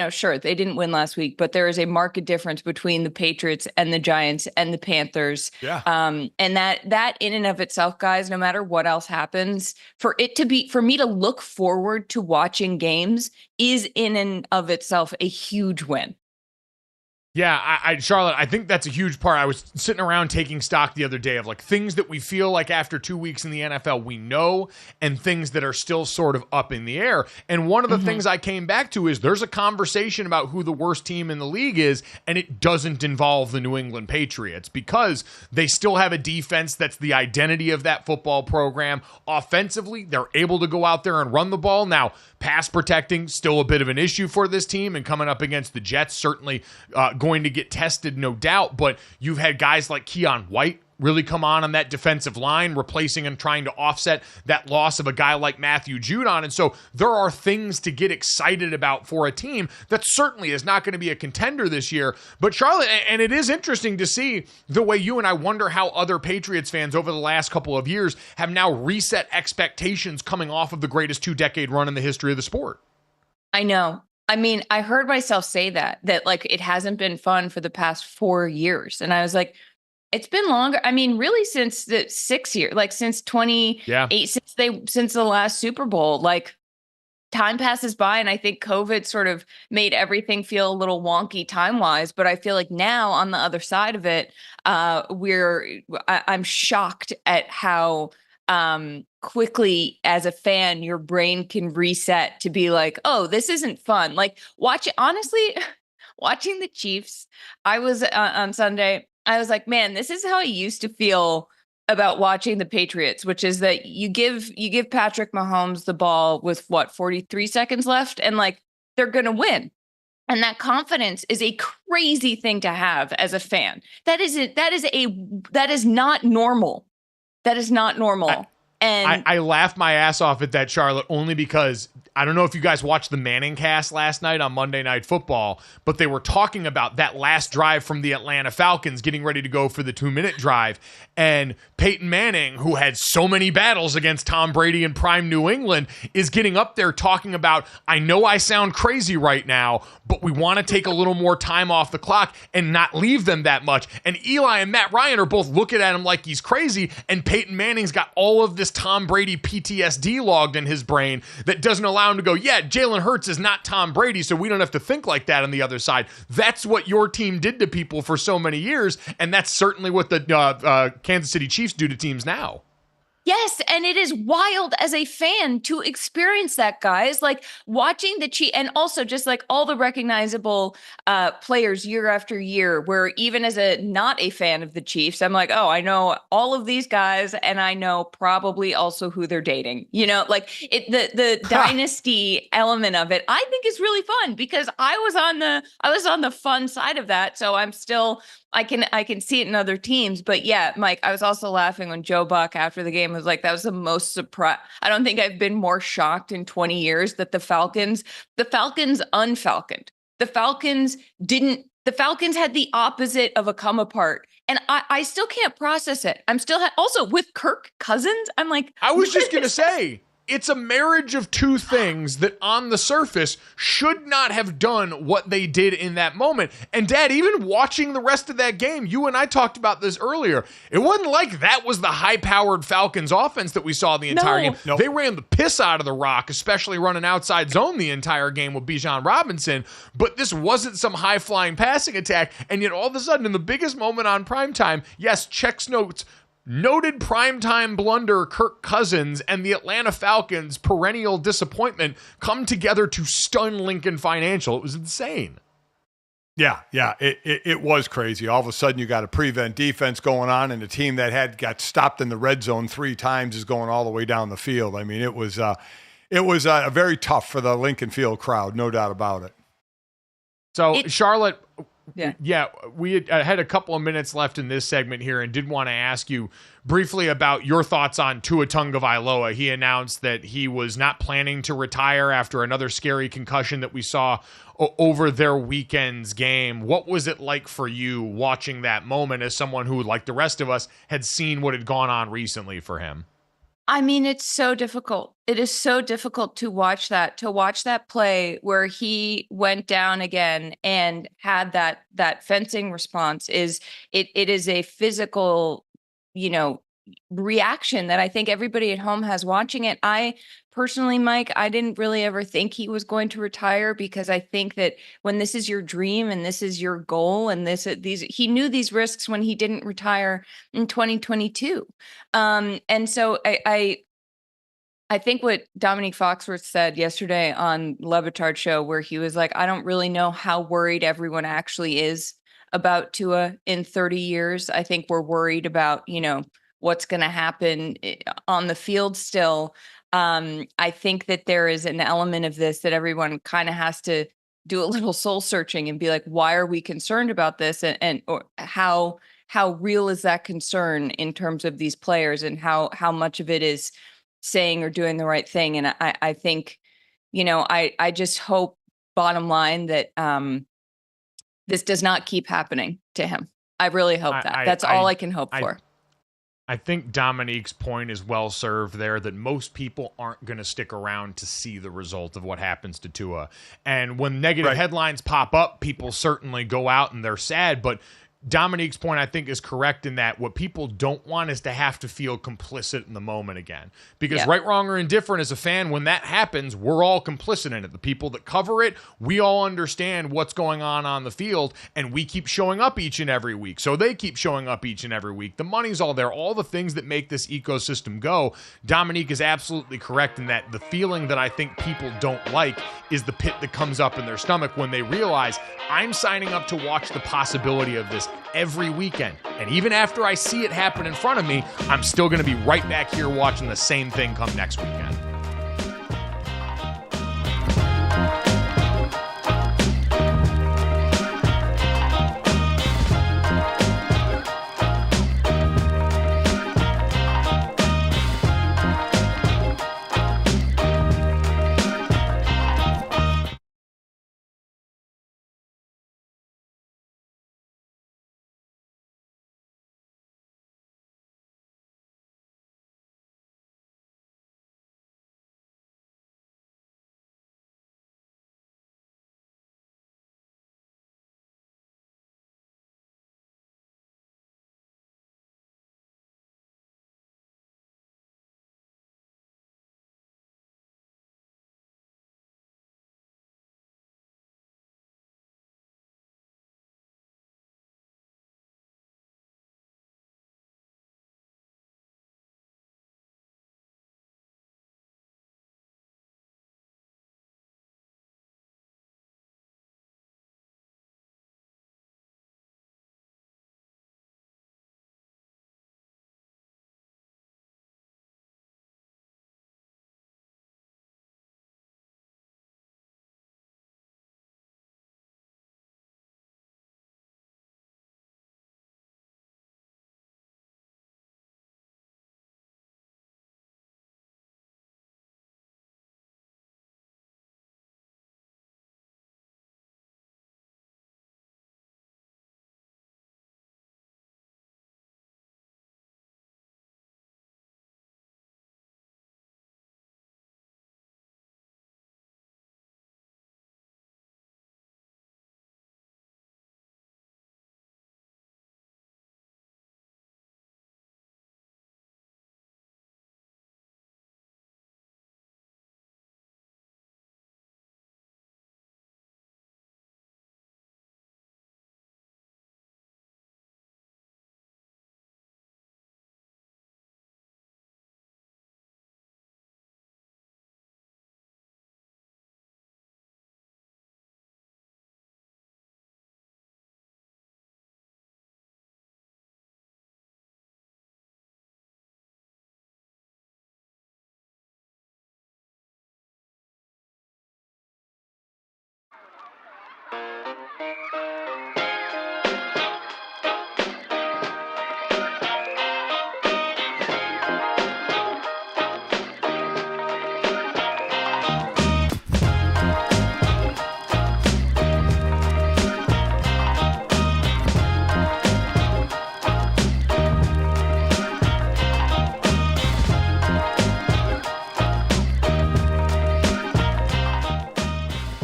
sure, they didn't win last week, but there is a marked difference between the Patriots and the Giants and the Panthers. Yeah. And that in and of itself, guys, no matter what else happens, for me to look forward to watching games is in and of itself a huge win. Yeah, Charlotte, I think that's a huge part. I was sitting around taking stock the other day of like things that we feel like after 2 weeks in the NFL we know, and things that are still sort of up in the air. And one of the things I came back to is there's a conversation about who the worst team in the league is, and it doesn't involve the New England Patriots because they still have a defense that's the identity of that football program. Offensively, they're able to go out there and run the ball. Now, pass protecting, still a bit of an issue for this team, and coming up against the Jets, certainly going to get tested, no doubt, but you've had guys like Keon White really come on that defensive line, replacing and trying to offset that loss of a guy like Matthew Judon. And so there are things to get excited about for a team that certainly is not going to be a contender this year. But Charlotte, and it is interesting to see the way you and I wonder how other Patriots fans over the last couple of years have now reset expectations coming off of the greatest 2-decade run in the history of the sport. I know. I mean, I heard myself say that like it hasn't been fun for the past 4 years. And I was like, it's been longer. I mean, really since the 6 years, like since 2008, since the last Super Bowl, like time passes by. And I think COVID sort of made everything feel a little wonky time-wise. But I feel like now on the other side of it, I'm shocked at how quickly as a fan your brain can reset to be like, oh, this isn't fun. Like honestly watching the Chiefs, I was on Sunday, I was like, man, this is how I used to feel about watching the Patriots, which is that you give Patrick Mahomes the ball with 43 seconds left, and like they're going to win. And that confidence is a crazy thing to have as a fan. That is not normal. That is not normal. I laughed my ass off at that, Charlotte, only because I don't know if you guys watched the Manning cast last night on Monday Night Football, but they were talking about that last drive from the Atlanta Falcons getting ready to go for the 2-minute drive. And Peyton Manning, who had so many battles against Tom Brady in prime New England, is getting up there talking about, I know I sound crazy right now, but we want to take a little more time off the clock and not leave them that much. And Eli and Matt Ryan are both looking at him like he's crazy, and Peyton Manning's got all of this Tom Brady PTSD logged in his brain that doesn't allow him to go, yeah, Jalen Hurts is not Tom Brady, so we don't have to think like that on the other side. That's what your team did to people for so many years, and that's certainly what the Kansas City Chiefs do to teams now. Yes, and it is wild as a fan to experience that, guys. Like watching the Chiefs, and also just like all the recognizable players year after year, where even as a not a fan of the Chiefs, I'm like, oh, I know all of these guys, and I know probably also who they're dating. You know, like the dynasty element of it, I think is really fun because I was on the fun side of that. So I'm still. I can see it in other teams, but yeah, Mike, I was also laughing when Joe Buck after the game was like, that was the most surprise. I don't think I've been more shocked in 20 years that the Falcons unfalconed. The Falcons had the opposite of a come apart. And I still can't process it. I'm still also with Kirk Cousins. I'm like, I was just going to say, it's a marriage of two things that on the surface should not have done what they did in that moment. And Dad, even watching the rest of that game, you and I talked about this earlier. It wasn't like that was the high-powered Falcons offense that we saw the entire game. Nope. They ran the piss out of the rock, especially running outside zone the entire game with Bijan Robinson. But this wasn't some high-flying passing attack. And yet all of a sudden, in the biggest moment on primetime, yes, checks notes, noted primetime blunder Kirk Cousins and the Atlanta Falcons' perennial disappointment come together to stun Lincoln Financial. It was insane. Yeah, it was crazy. All of a sudden, you got a prevent defense going on, and a team that got stopped in the red zone 3 times is going all the way down the field. I mean, it was very tough for the Lincoln Field crowd, no doubt about it. So, Charlotte, yeah, we had a couple of minutes left in this segment here and did want to ask you briefly about your thoughts on Tua Tagovailoa. He announced that he was not planning to retire after another scary concussion that we saw over their weekend's game. What was it like for you watching that moment as someone who, like the rest of us, had seen what had gone on recently for him? I mean, it's so difficult. It is so difficult to watch that play where he went down again and had that fencing response. It is a physical, reaction that I think everybody at home has watching it. I personally, Mike, I didn't really ever think he was going to retire because I think that when this is your dream and this is your goal and he knew these risks when he didn't retire in 2022. And so I think what Dominique Foxworth said yesterday on Le Batard show, where he was like, I don't really know how worried everyone actually is about Tua in 30 years. I think we're worried about, what's going to happen on the field still. I think that there is an element of this that everyone kind of has to do a little soul searching and be like, why are we concerned about this? Or how real is that concern in terms of these players and how much of it is saying or doing the right thing? And I think, I just hope, bottom line, that this does not keep happening to him. I really hope that. That's all I can hope for. I think Dominique's point is well served there, that most people aren't going to stick around to see the result of what happens to Tua. And when negative headlines pop up, people certainly go out and they're sad, but Dominique's point, I think, is correct in that what people don't want is to have to feel complicit in the moment again. Because right, wrong, or indifferent, as a fan, when that happens, we're all complicit in it. The people that cover it, we all understand what's going on the field, and we keep showing up each and every week. So they keep showing up each and every week. The money's all there. All the things that make this ecosystem go. Dominique is absolutely correct in that the feeling that I think people don't like is the pit that comes up in their stomach when they realize, I'm signing up to watch the possibility of this every weekend. And even after I see it happen in front of me, I'm still going to be right back here watching the same thing come next weekend.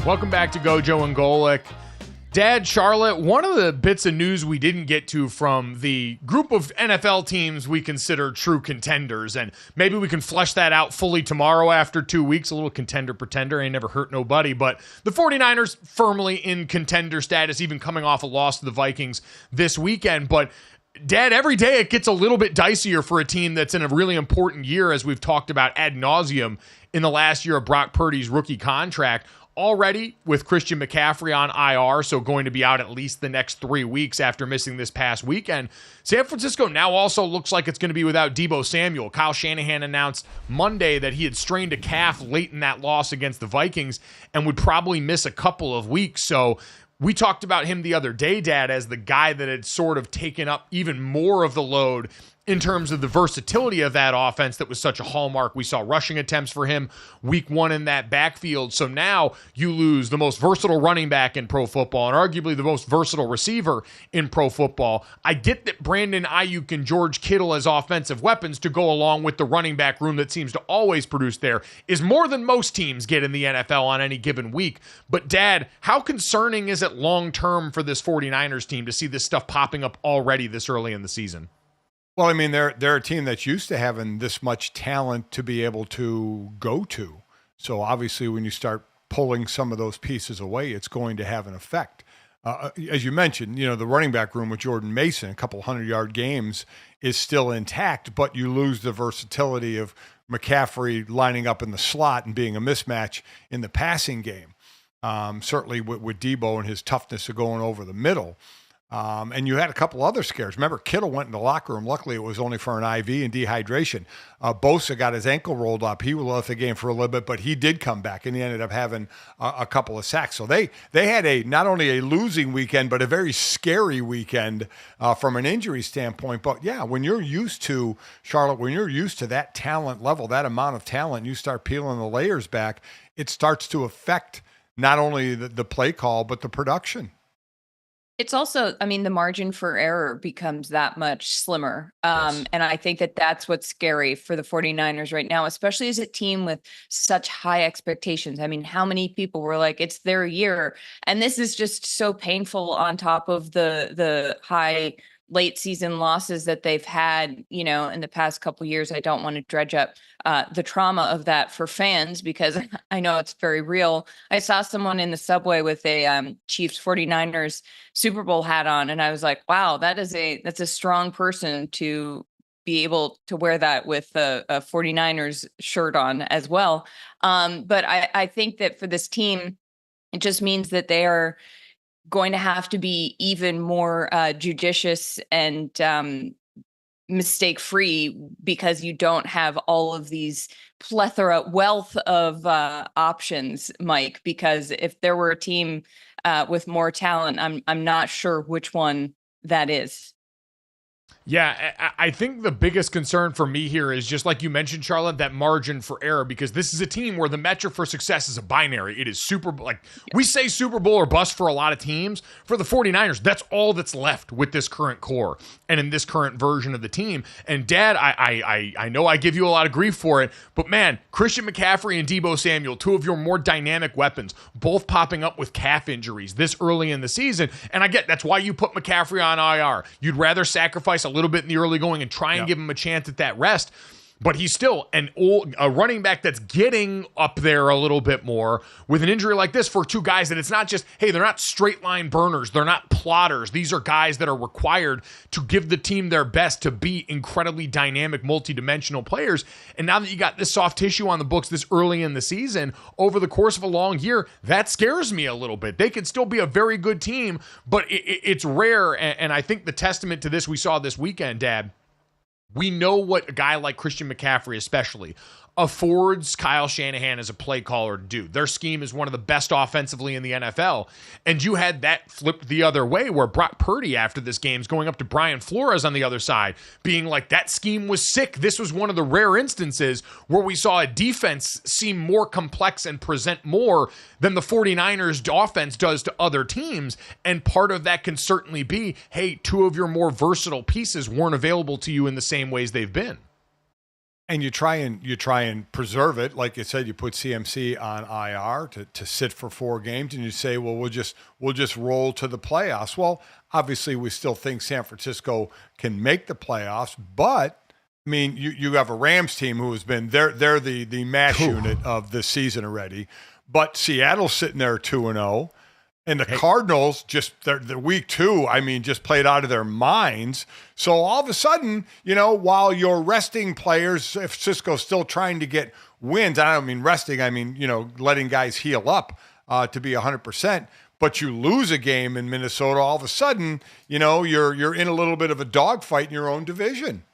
Welcome back to GoJo and Golic. Dad, Charlotte, one of the bits of news we didn't get to from the group of NFL teams we consider true contenders, and maybe we can flesh that out fully tomorrow after 2 weeks, a little contender-pretender, ain't never hurt nobody, but the 49ers firmly in contender status, even coming off a loss to the Vikings this weekend. But Dad, every day it gets a little bit dicier for a team that's in a really important year, as we've talked about ad nauseum in the last year of Brock Purdy's rookie contract. Already with Christian McCaffrey on IR, so going to be out at least the next 3 weeks after missing this past weekend. San Francisco now also looks like it's going to be without Deebo Samuel. Kyle Shanahan announced Monday that he had strained a calf late in that loss against the Vikings and would probably miss a couple of weeks. So we talked about him the other day, Dad, as the guy that had sort of taken up even more of the load in terms of the versatility of that offense that was such a hallmark. We saw rushing attempts for him week one in that backfield. So now you lose the most versatile running back in pro football and arguably the most versatile receiver in pro football. I get that Brandon Ayuk and George Kittle as offensive weapons to go along with the running back room that seems to always produce there is more than most teams get in the NFL on any given week. But Dad, how concerning is it long-term for this 49ers team to see this stuff popping up already this early in the season? Well, I mean, they're a team that's used to having this much talent to be able to go to. So obviously, when you start pulling some of those pieces away, it's going to have an effect. As you mentioned, you know, the running back room with Jordan Mason, a couple 100-yard games, is still intact, but you lose the versatility of McCaffrey lining up in the slot and being a mismatch in the passing game. Certainly with Deebo and his toughness of going over the middle. And you had a couple other scares. Remember, Kittle went in the locker room. Luckily, it was only for an IV and dehydration. Bosa got his ankle rolled up. He left the game for a little bit, but he did come back, and he ended up having a couple of sacks. So they had not only a losing weekend, but a very scary weekend from an injury standpoint. But, yeah, when you're used to, Charlotte, when you're used to that talent level, that amount of talent, you start peeling the layers back, it starts to affect not only the play call, but the production. It's also, I mean, the margin for error becomes that much slimmer. And I think that that's what's scary for the 49ers right now, especially as a team with such high expectations. I mean, how many people were like, it's their year? And this is just so painful on top of the high late season losses that they've had, you know, in the past couple of years. I don't want to dredge up the trauma of that for fans because I know it's very real. I saw someone in the subway with a Chiefs 49ers Super Bowl hat on, and I was like, wow, that's a strong person to be able to wear that with a 49ers shirt on as well. But I think that for this team, it just means that they are going to have to be even more judicious and mistake-free because you don't have all of these wealth of options, Mike. Because if there were a team with more talent, I'm not sure which one that is. Yeah, I think the biggest concern for me here is just like you mentioned, Charlotte, that margin for error, because this is a team where the metric for success is a binary. It is we say Super Bowl or bust for a lot of teams. For the 49ers, that's all that's left with this current core and in this current version of the team. And Dad, I know I give you a lot of grief for it, but man, Christian McCaffrey and Deebo Samuel, two of your more dynamic weapons, both popping up with calf injuries this early in the season. And I get that's why you put McCaffrey on IR. You'd rather sacrifice a little bit in the early going and try and give him a chance at that rest. But he's still a running back that's getting up there a little bit more with an injury like this for two guys that it's not just, hey, they're not straight line burners. They're not plotters. These are guys that are required to give the team their best to be incredibly dynamic, multidimensional players. And now that you got this soft tissue on the books this early in the season, over the course of a long year, that scares me a little bit. They could still be a very good team, but it's rare. And I think the testament to this we saw this weekend, Dad, we know what a guy like Christian McCaffrey especially affords Kyle Shanahan as a play caller to do. Their scheme is one of the best offensively in the NFL. And you had that flipped the other way where Brock Purdy after this game is going up to Brian Flores on the other side, being like, that scheme was sick. This was one of the rare instances where we saw a defense seem more complex and present more than the 49ers offense does to other teams. And part of that can certainly be, hey, two of your more versatile pieces weren't available to you in the same ways they've been. And you try and preserve it. Like you said, you put CMC on IR to sit for 4 games, and you say, well, we'll just roll to the playoffs. Well, obviously we still think San Francisco can make the playoffs, but I mean, you have a Rams team who has been they're the mash unit of this season already. But Seattle's sitting there 2-0. And the Cardinals, just the week 2, I mean, just played out of their minds. So all of a sudden, you know, while you're resting players, if Cisco's still trying to get wins, I don't mean resting, I mean, you know, letting guys heal up to be 100%. But you lose a game in Minnesota, all of a sudden, you know, you're in a little bit of a dogfight in your own division.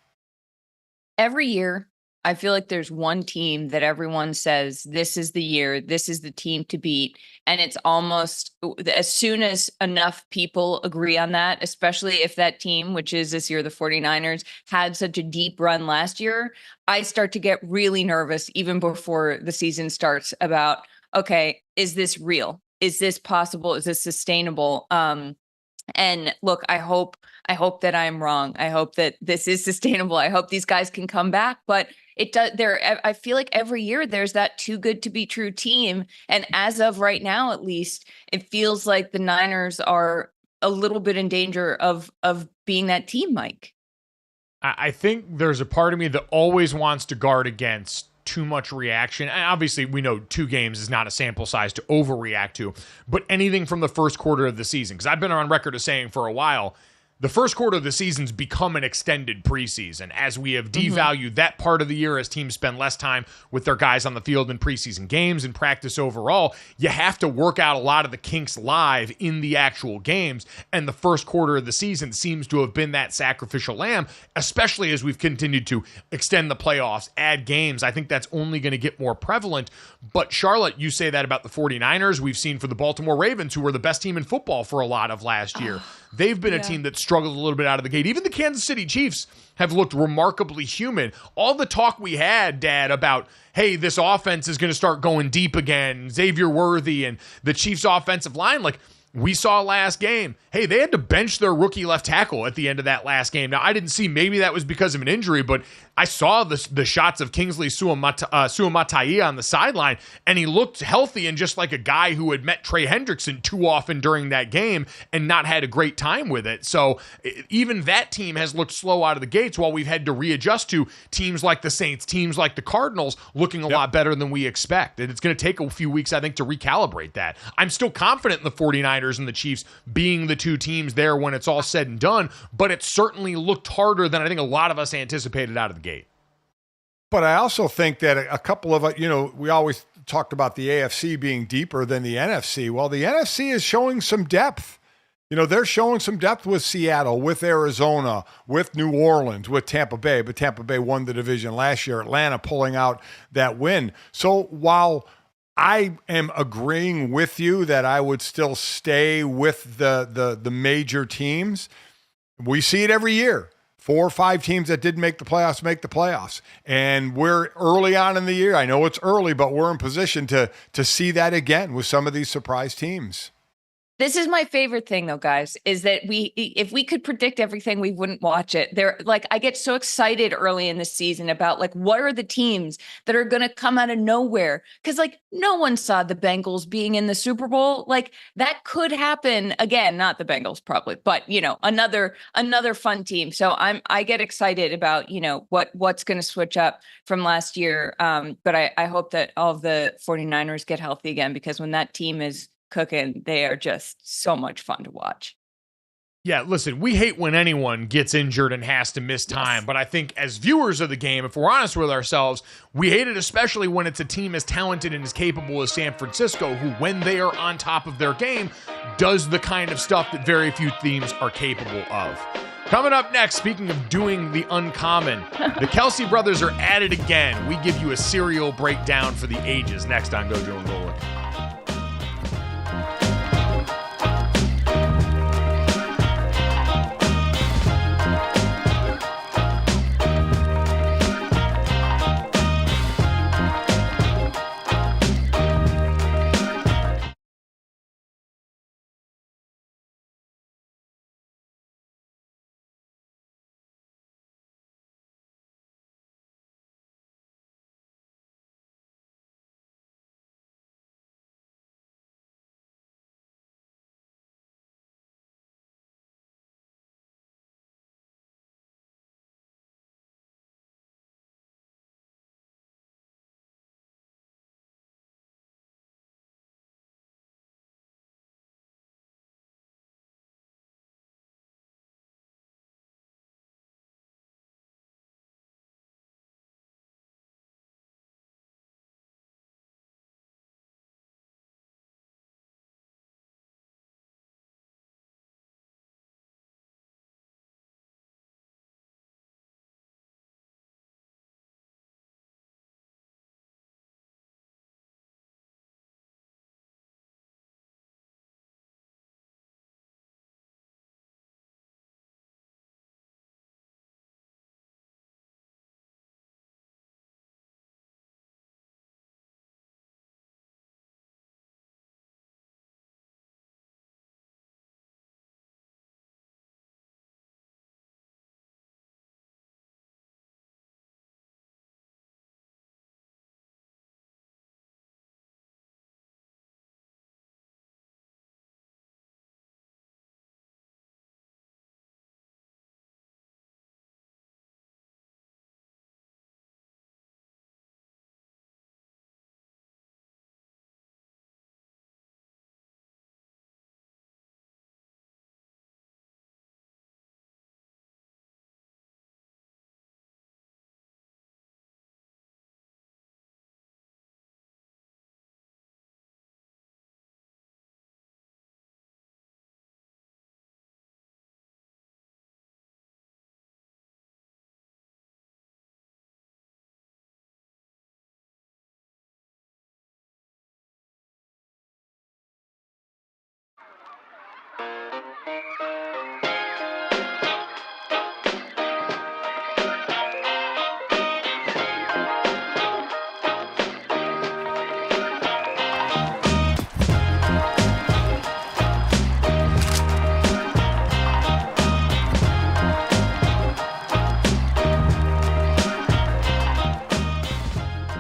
Every year, I feel like there's one team that everyone says, this is the year, this is the team to beat. And it's almost as soon as enough people agree on that, especially if that team, which is this year, the 49ers, had such a deep run last year, I start to get really nervous even before the season starts about, okay, is this real? Is this possible? Is this sustainable? And look, I hope that I'm wrong. I hope that this is sustainable. I hope these guys can come back, but it does I feel like every year there's that too good to be true team. And as of right now, at least, it feels like the Niners are a little bit in danger of being that team, Mike. I think there's a part of me that always wants to guard against too much reaction. And obviously, we know 2 games is not a sample size to overreact to, but anything from the first quarter of the season, because I've been on record of saying for a while, the first quarter of the season's become an extended preseason as we have devalued that part of the year as teams spend less time with their guys on the field in preseason games and practice overall. You have to work out a lot of the kinks live in the actual games, and the first quarter of the season seems to have been that sacrificial lamb, especially as we've continued to extend the playoffs, add games. I think that's only going to get more prevalent. But Charlotte, you say that about the 49ers. We've seen for the Baltimore Ravens, who were the best team in football for a lot of last year. They've been a team that struggled a little bit out of the gate. Even the Kansas City Chiefs have looked remarkably human. All the talk we had, Dad, about, hey, this offense is going to start going deep again, Xavier Worthy and the Chiefs offensive line, like we saw last game. Hey, they had to bench their rookie left tackle at the end of that last game. Now, I didn't see, maybe that was because of an injury, but I saw the shots of Kingsley Suamataia on the sideline, and he looked healthy and just like a guy who had met Trey Hendrickson too often during that game and not had a great time with it. So even that team has looked slow out of the gates while we've had to readjust to teams like the Saints, teams like the Cardinals looking a lot better than we expect. And it's going to take a few weeks, I think, to recalibrate that. I'm still confident in the 49ers and the Chiefs being the two teams there when it's all said and done, but it certainly looked harder than I think a lot of us anticipated out of the gate. But I also think that a couple of, we always talked about the AFC being deeper than the NFC. Well, the NFC is showing some depth. They're showing some depth with Seattle, with Arizona, with New Orleans, with Tampa Bay. But Tampa Bay won the division last year. Atlanta pulling out that win. So while I am agreeing with you that I would still stay with the major teams, we see it every year. 4 or 5 teams that didn't make the playoffs. And we're early on in the year. I know it's early, but we're in position to see that again with some of these surprise teams. This is my favorite thing, though, guys, is that if we could predict everything, we wouldn't watch it. I get so excited early in the season about what are the teams that are going to come out of nowhere? Because no one saw the Bengals being in the Super Bowl. That could happen again, not the Bengals probably, but another fun team. So I get excited about what's going to switch up from last year. But I hope that all of the 49ers get healthy again, because when that team is cooking, they are just so much fun to watch. Yeah, listen, we hate when anyone gets injured and has to miss time, but I think as viewers of the game, if we're honest with ourselves, we hate it especially when it's a team as talented and as capable as San Francisco, who, when they are on top of their game, does the kind of stuff that very few teams are capable of. Coming up next, speaking of doing the uncommon, the Kelsey brothers are at it again. We give you a serial breakdown for the ages next on GoJo and Golic.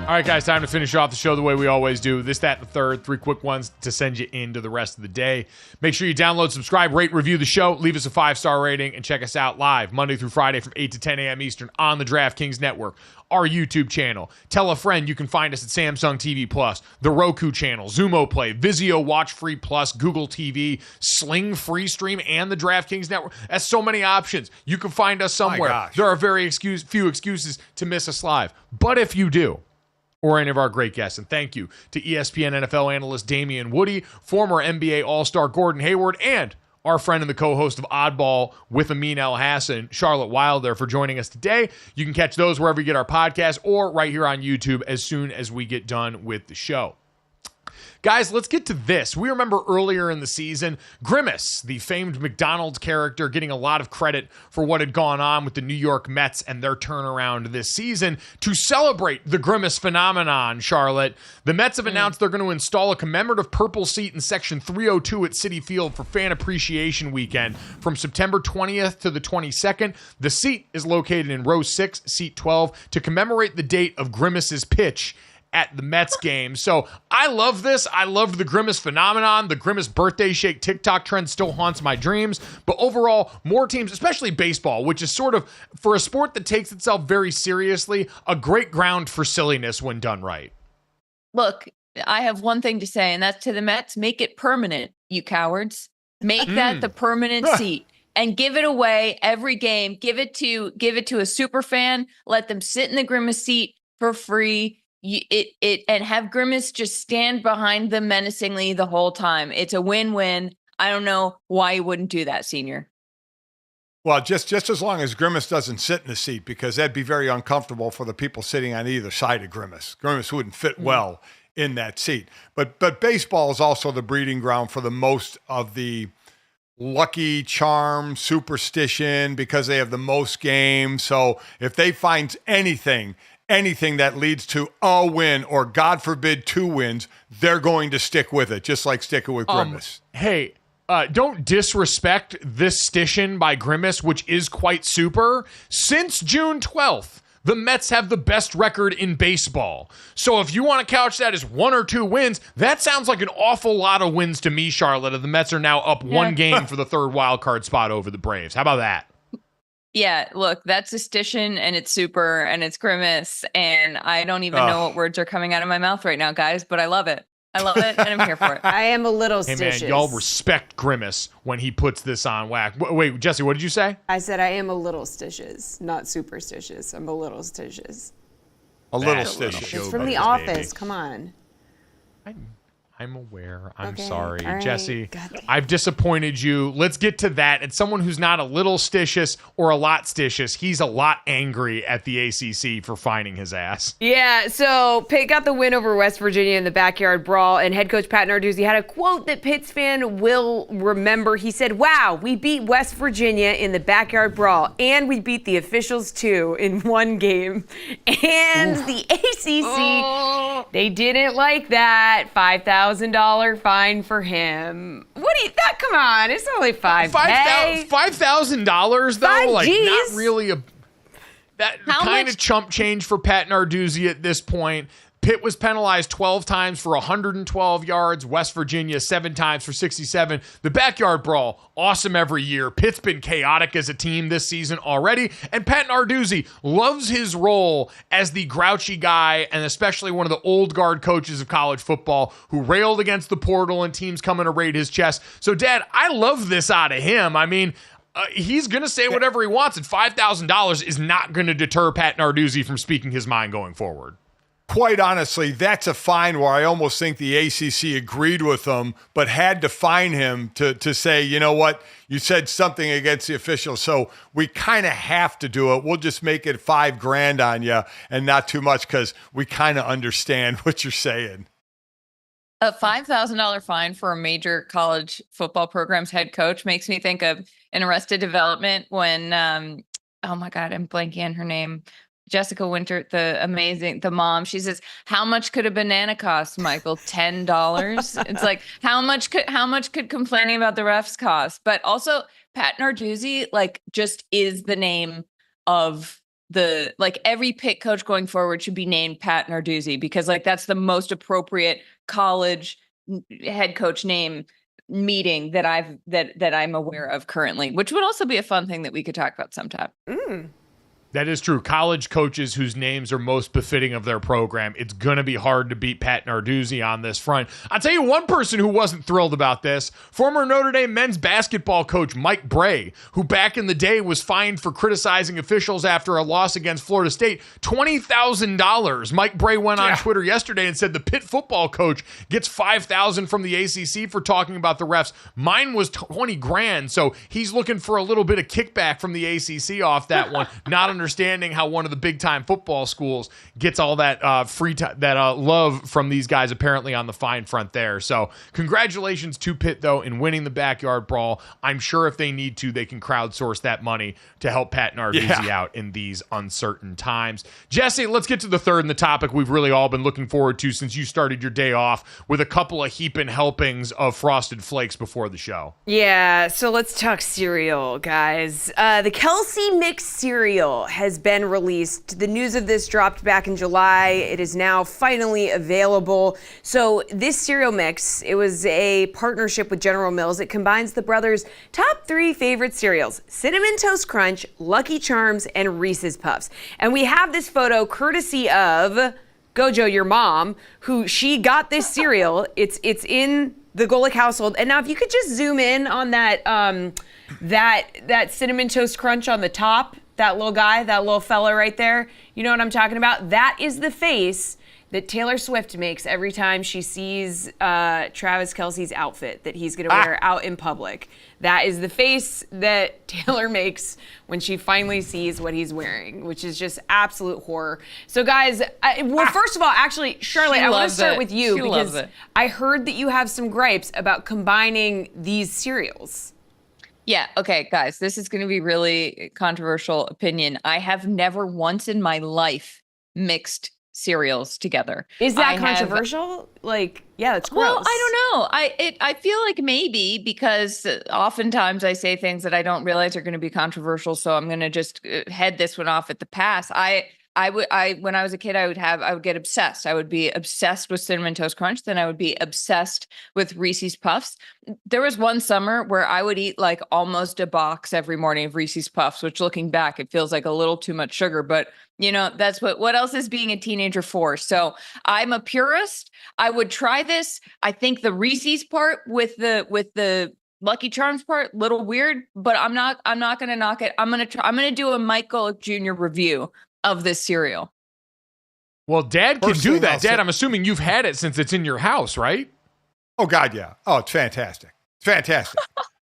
All right, guys, time to finish off the show the way we always do. This, that, and the third. 3 quick ones to send you into the rest of the day. Make sure you download, subscribe, rate, review the show, leave us a 5-star rating, and check us out live Monday through Friday from 8 to 10 a.m. Eastern on the DraftKings Network, our YouTube channel. Tell a friend you can find us at Samsung TV Plus, the Roku channel, Zumo Play, Vizio Watch Free Plus, Google TV, Sling Free Stream, and the DraftKings Network. That's so many options. You can find us somewhere. There are very few excuses to miss us live. But if you do, or any of our great guests. And thank you to ESPN NFL analyst Damen Woody, former NBA All-Star Gordon Hayward, and our friend and the co-host of Oddball with Amin El-Hassan, Charlotte Wilder, for joining us today. You can catch those wherever you get our podcast or right here on YouTube as soon as we get done with the show. Guys, let's get to this. We remember earlier in the season, Grimace, the famed McDonald's character, getting a lot of credit for what had gone on with the New York Mets and their turnaround this season. To celebrate the Grimace phenomenon, Charlotte, the Mets have announced they're going to install a commemorative purple seat in Section 302 at Citi Field for Fan Appreciation Weekend from September 20th to the 22nd. The seat is located in row 6, seat 12, to commemorate the date of Grimace's pitch at the Mets game. So I love this. I love the Grimace phenomenon. The Grimace birthday shake TikTok trend still haunts my dreams. But overall, more teams, especially baseball, which is sort of, for a sport that takes itself very seriously, a great ground for silliness when done right. Look, I have one thing to say, and that's to the Mets. Make it permanent, you cowards. Make that the permanent seat. And give it away every game. Give it to a super fan. Let them sit in the Grimace seat for free. And have Grimace just stand behind them menacingly the whole time. It's a win-win. I don't know why you wouldn't do that, Senior. Well, just as long as Grimace doesn't sit in the seat, because that'd be very uncomfortable for the people sitting on either side of Grimace. Grimace wouldn't fit well in that seat. But baseball is also the breeding ground for the most of the lucky charm, superstition, because they have the most games. So if they find anything that leads to a win or, God forbid, 2 wins, they're going to stick with it, just like sticking with Grimace. Hey, don't disrespect this stition by Grimace, which is quite super. Since June 12th, the Mets have the best record in baseball. So if you want to couch that as 1 or 2 wins, that sounds like an awful lot of wins to me, Charlotte. The Mets are now up 1 game for the 3rd wild card spot over the Braves. How about that? Yeah, look, that's a stition and it's super and it's Grimace. And I don't even know what words are coming out of my mouth right now, guys, but I love it. I love it and I'm here for it. I am a little Hey, stitious. man, y'all respect Grimace when he puts this on whack. Wait, Jesse, what did you say? I said I am a little stitious, not superstitious. I'm a little stitious. A little That's stitious. It's from The baby. Office. Come on. I'm aware. I'm Okay, sorry. all right. Jesse, God damn. I've disappointed you. Let's get to that. It's someone who's not a little stitious or a lot stitious. He's a lot angry at the ACC for finding his ass. Yeah, so Pitt got the win over West Virginia in the backyard brawl, and head coach Pat Narduzzi had a quote that Pitt's fan will remember. He said, "Wow, we beat West Virginia in the backyard brawl, and we beat the officials too in 1 game." And the ACC, they didn't like that. $5,000 fine for him. What do you thought? Come on, it's only $5,000 though, $5 like Gs. not really that How kind much- of chump change for Pat Narduzzi at this point. Pitt was penalized 12 times for 112 yards. West Virginia 7 times for 67. The backyard brawl, awesome every year. Pitt's been chaotic as a team this season already. And Pat Narduzzi loves his role as the grouchy guy and especially one of the old guard coaches of college football who railed against the portal and teams coming to raid his chest. So, Dad, I love this out of him. I mean, he's going to say whatever he wants, and $5,000 is not going to deter Pat Narduzzi from speaking his mind going forward. Quite honestly, that's a fine where I almost think the ACC agreed with him, but had to fine him to say, you know what, you said something against the officials, so we kind of have to do it. We'll just make it $5,000 on you and not too much because we kind of understand what you're saying. A $5,000 fine for a major college football program's head coach makes me think of in Arrested Development when, oh my God, I'm blanking on her name. Jessica Winter, the mom, she says, "How much could a banana cost, Michael? $10." It's like, how much could complaining about the refs cost? But also, Pat Narduzzi, like, just is the name of every Pitt coach going forward should be named Pat Narduzzi, because like that's the most appropriate college head coach name meeting that I'm aware of currently, which would also be a fun thing that we could talk about sometime. That is true. College coaches whose names are most befitting of their program. It's going to be hard to beat Pat Narduzzi on this front. I'll tell you one person who wasn't thrilled about this. Former Notre Dame men's basketball coach Mike Bray, who back in the day was fined for criticizing officials after a loss against Florida State. $20,000. Mike Bray went on Twitter yesterday and said the Pitt football coach gets $5,000 from the ACC for talking about the refs. Mine was $20,000, so he's looking for a little bit of kickback from the ACC off that one. Not understanding how one of the big time football schools gets all that love from these guys apparently on the fine front there. So congratulations to Pitt though in winning the backyard brawl. I'm sure if they need to, they can crowdsource that money to help Pat Narduzzi out in these uncertain times. Jesse, let's get to the third and the topic we've really all been looking forward to since you started your day off with a couple of heaping helpings of Frosted Flakes before the show. Yeah, so let's talk cereal, guys. The Kelsey Mix cereal has been released. The news of this dropped back in July. It is now finally available. So this cereal mix, it was a partnership with General Mills. It combines the brothers' top 3 favorite cereals: Cinnamon Toast Crunch, Lucky Charms, and Reese's Puffs. And we have this photo courtesy of GoJo, your mom, who she got this cereal. It's in the Golic household. And now if you could just zoom in on that that Cinnamon Toast Crunch on the top, that little guy, that little fella right there, you know what I'm talking about? That is the face that Taylor Swift makes every time she sees Travis Kelce's outfit that he's going to wear out in public. That is the face that Taylor makes when she finally sees what he's wearing, which is just absolute horror. So guys, first of all, actually, Charlotte, I want to start with you because I heard that you have some gripes about combining these cereals. Yeah. Okay, guys, this is going to be really controversial opinion. I have never once in my life mixed cereals together. Is that controversial? Yeah, it's gross. Well, I don't know. I feel like maybe because oftentimes I say things that I don't realize are going to be controversial. So I'm going to just head this one off at the pass. When I was a kid, I would get obsessed. I would be obsessed with Cinnamon Toast Crunch. Then I would be obsessed with Reese's Puffs. There was one summer where I would eat like almost a box every morning of Reese's Puffs, which looking back, it feels like a little too much sugar, but you know, that's what else is being a teenager for? So I'm a purist. I would try this. I think the Reese's part with the Lucky Charms part, little weird, but I'm not going to knock it. I'm going to do a Mike Golic Jr. review of this cereal. Well, Dad can do that. Dad, I'm assuming you've had it since it's in your house, right? Oh God, yeah. Oh, it's fantastic. It's fantastic.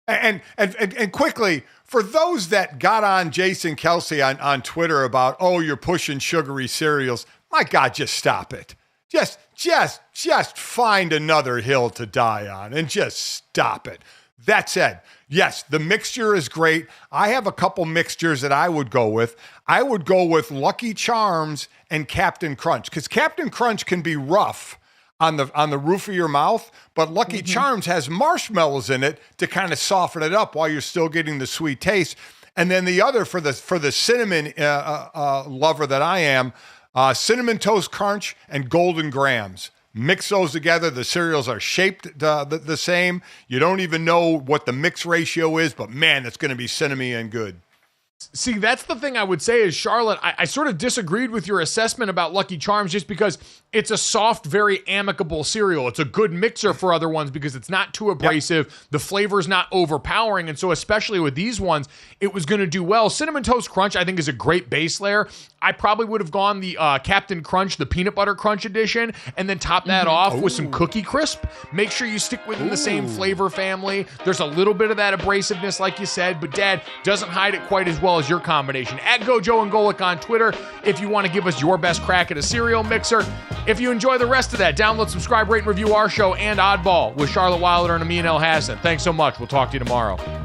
and quickly, for those that got on Jason Kelsey on Twitter about, oh, you're pushing sugary cereals, my God, just stop it. Just find another hill to die on and just stop it. That said, yes, the mixture is great. I have a couple mixtures that I would go with. I would go with Lucky Charms and Captain Crunch, because Captain Crunch can be rough on the roof of your mouth, but Lucky Charms has marshmallows in it to kind of soften it up while you're still getting the sweet taste. And then the other for the cinnamon lover that I am, Cinnamon Toast Crunch and Golden Grams. Mix those together. The cereals are shaped the same. You don't even know what the mix ratio is, but man, it's going to be cinnamon and good. See, that's the thing I would say is, Charlotte, I sort of disagreed with your assessment about Lucky Charms just because it's a soft, very amicable cereal. It's a good mixer for other ones because it's not too abrasive. Yep. The flavor's not overpowering. And so especially with these ones, it was going to do well. Cinnamon Toast Crunch, I think, is a great base layer. I probably would have gone the Captain Crunch, the Peanut Butter Crunch edition, and then top that off with some Cookie Crisp. Make sure you stick within the same flavor family. There's a little bit of that abrasiveness, like you said, but Dad doesn't hide it quite as well Oddball is your combination. At GoJo and Golic on Twitter if you want to give us your best crack at a cereal mixer. If you enjoy the rest of that, download, subscribe, rate, and review our show and Oddball with Charlotte Wilder and Amin El Hassan. Thanks so much. We'll talk to you tomorrow.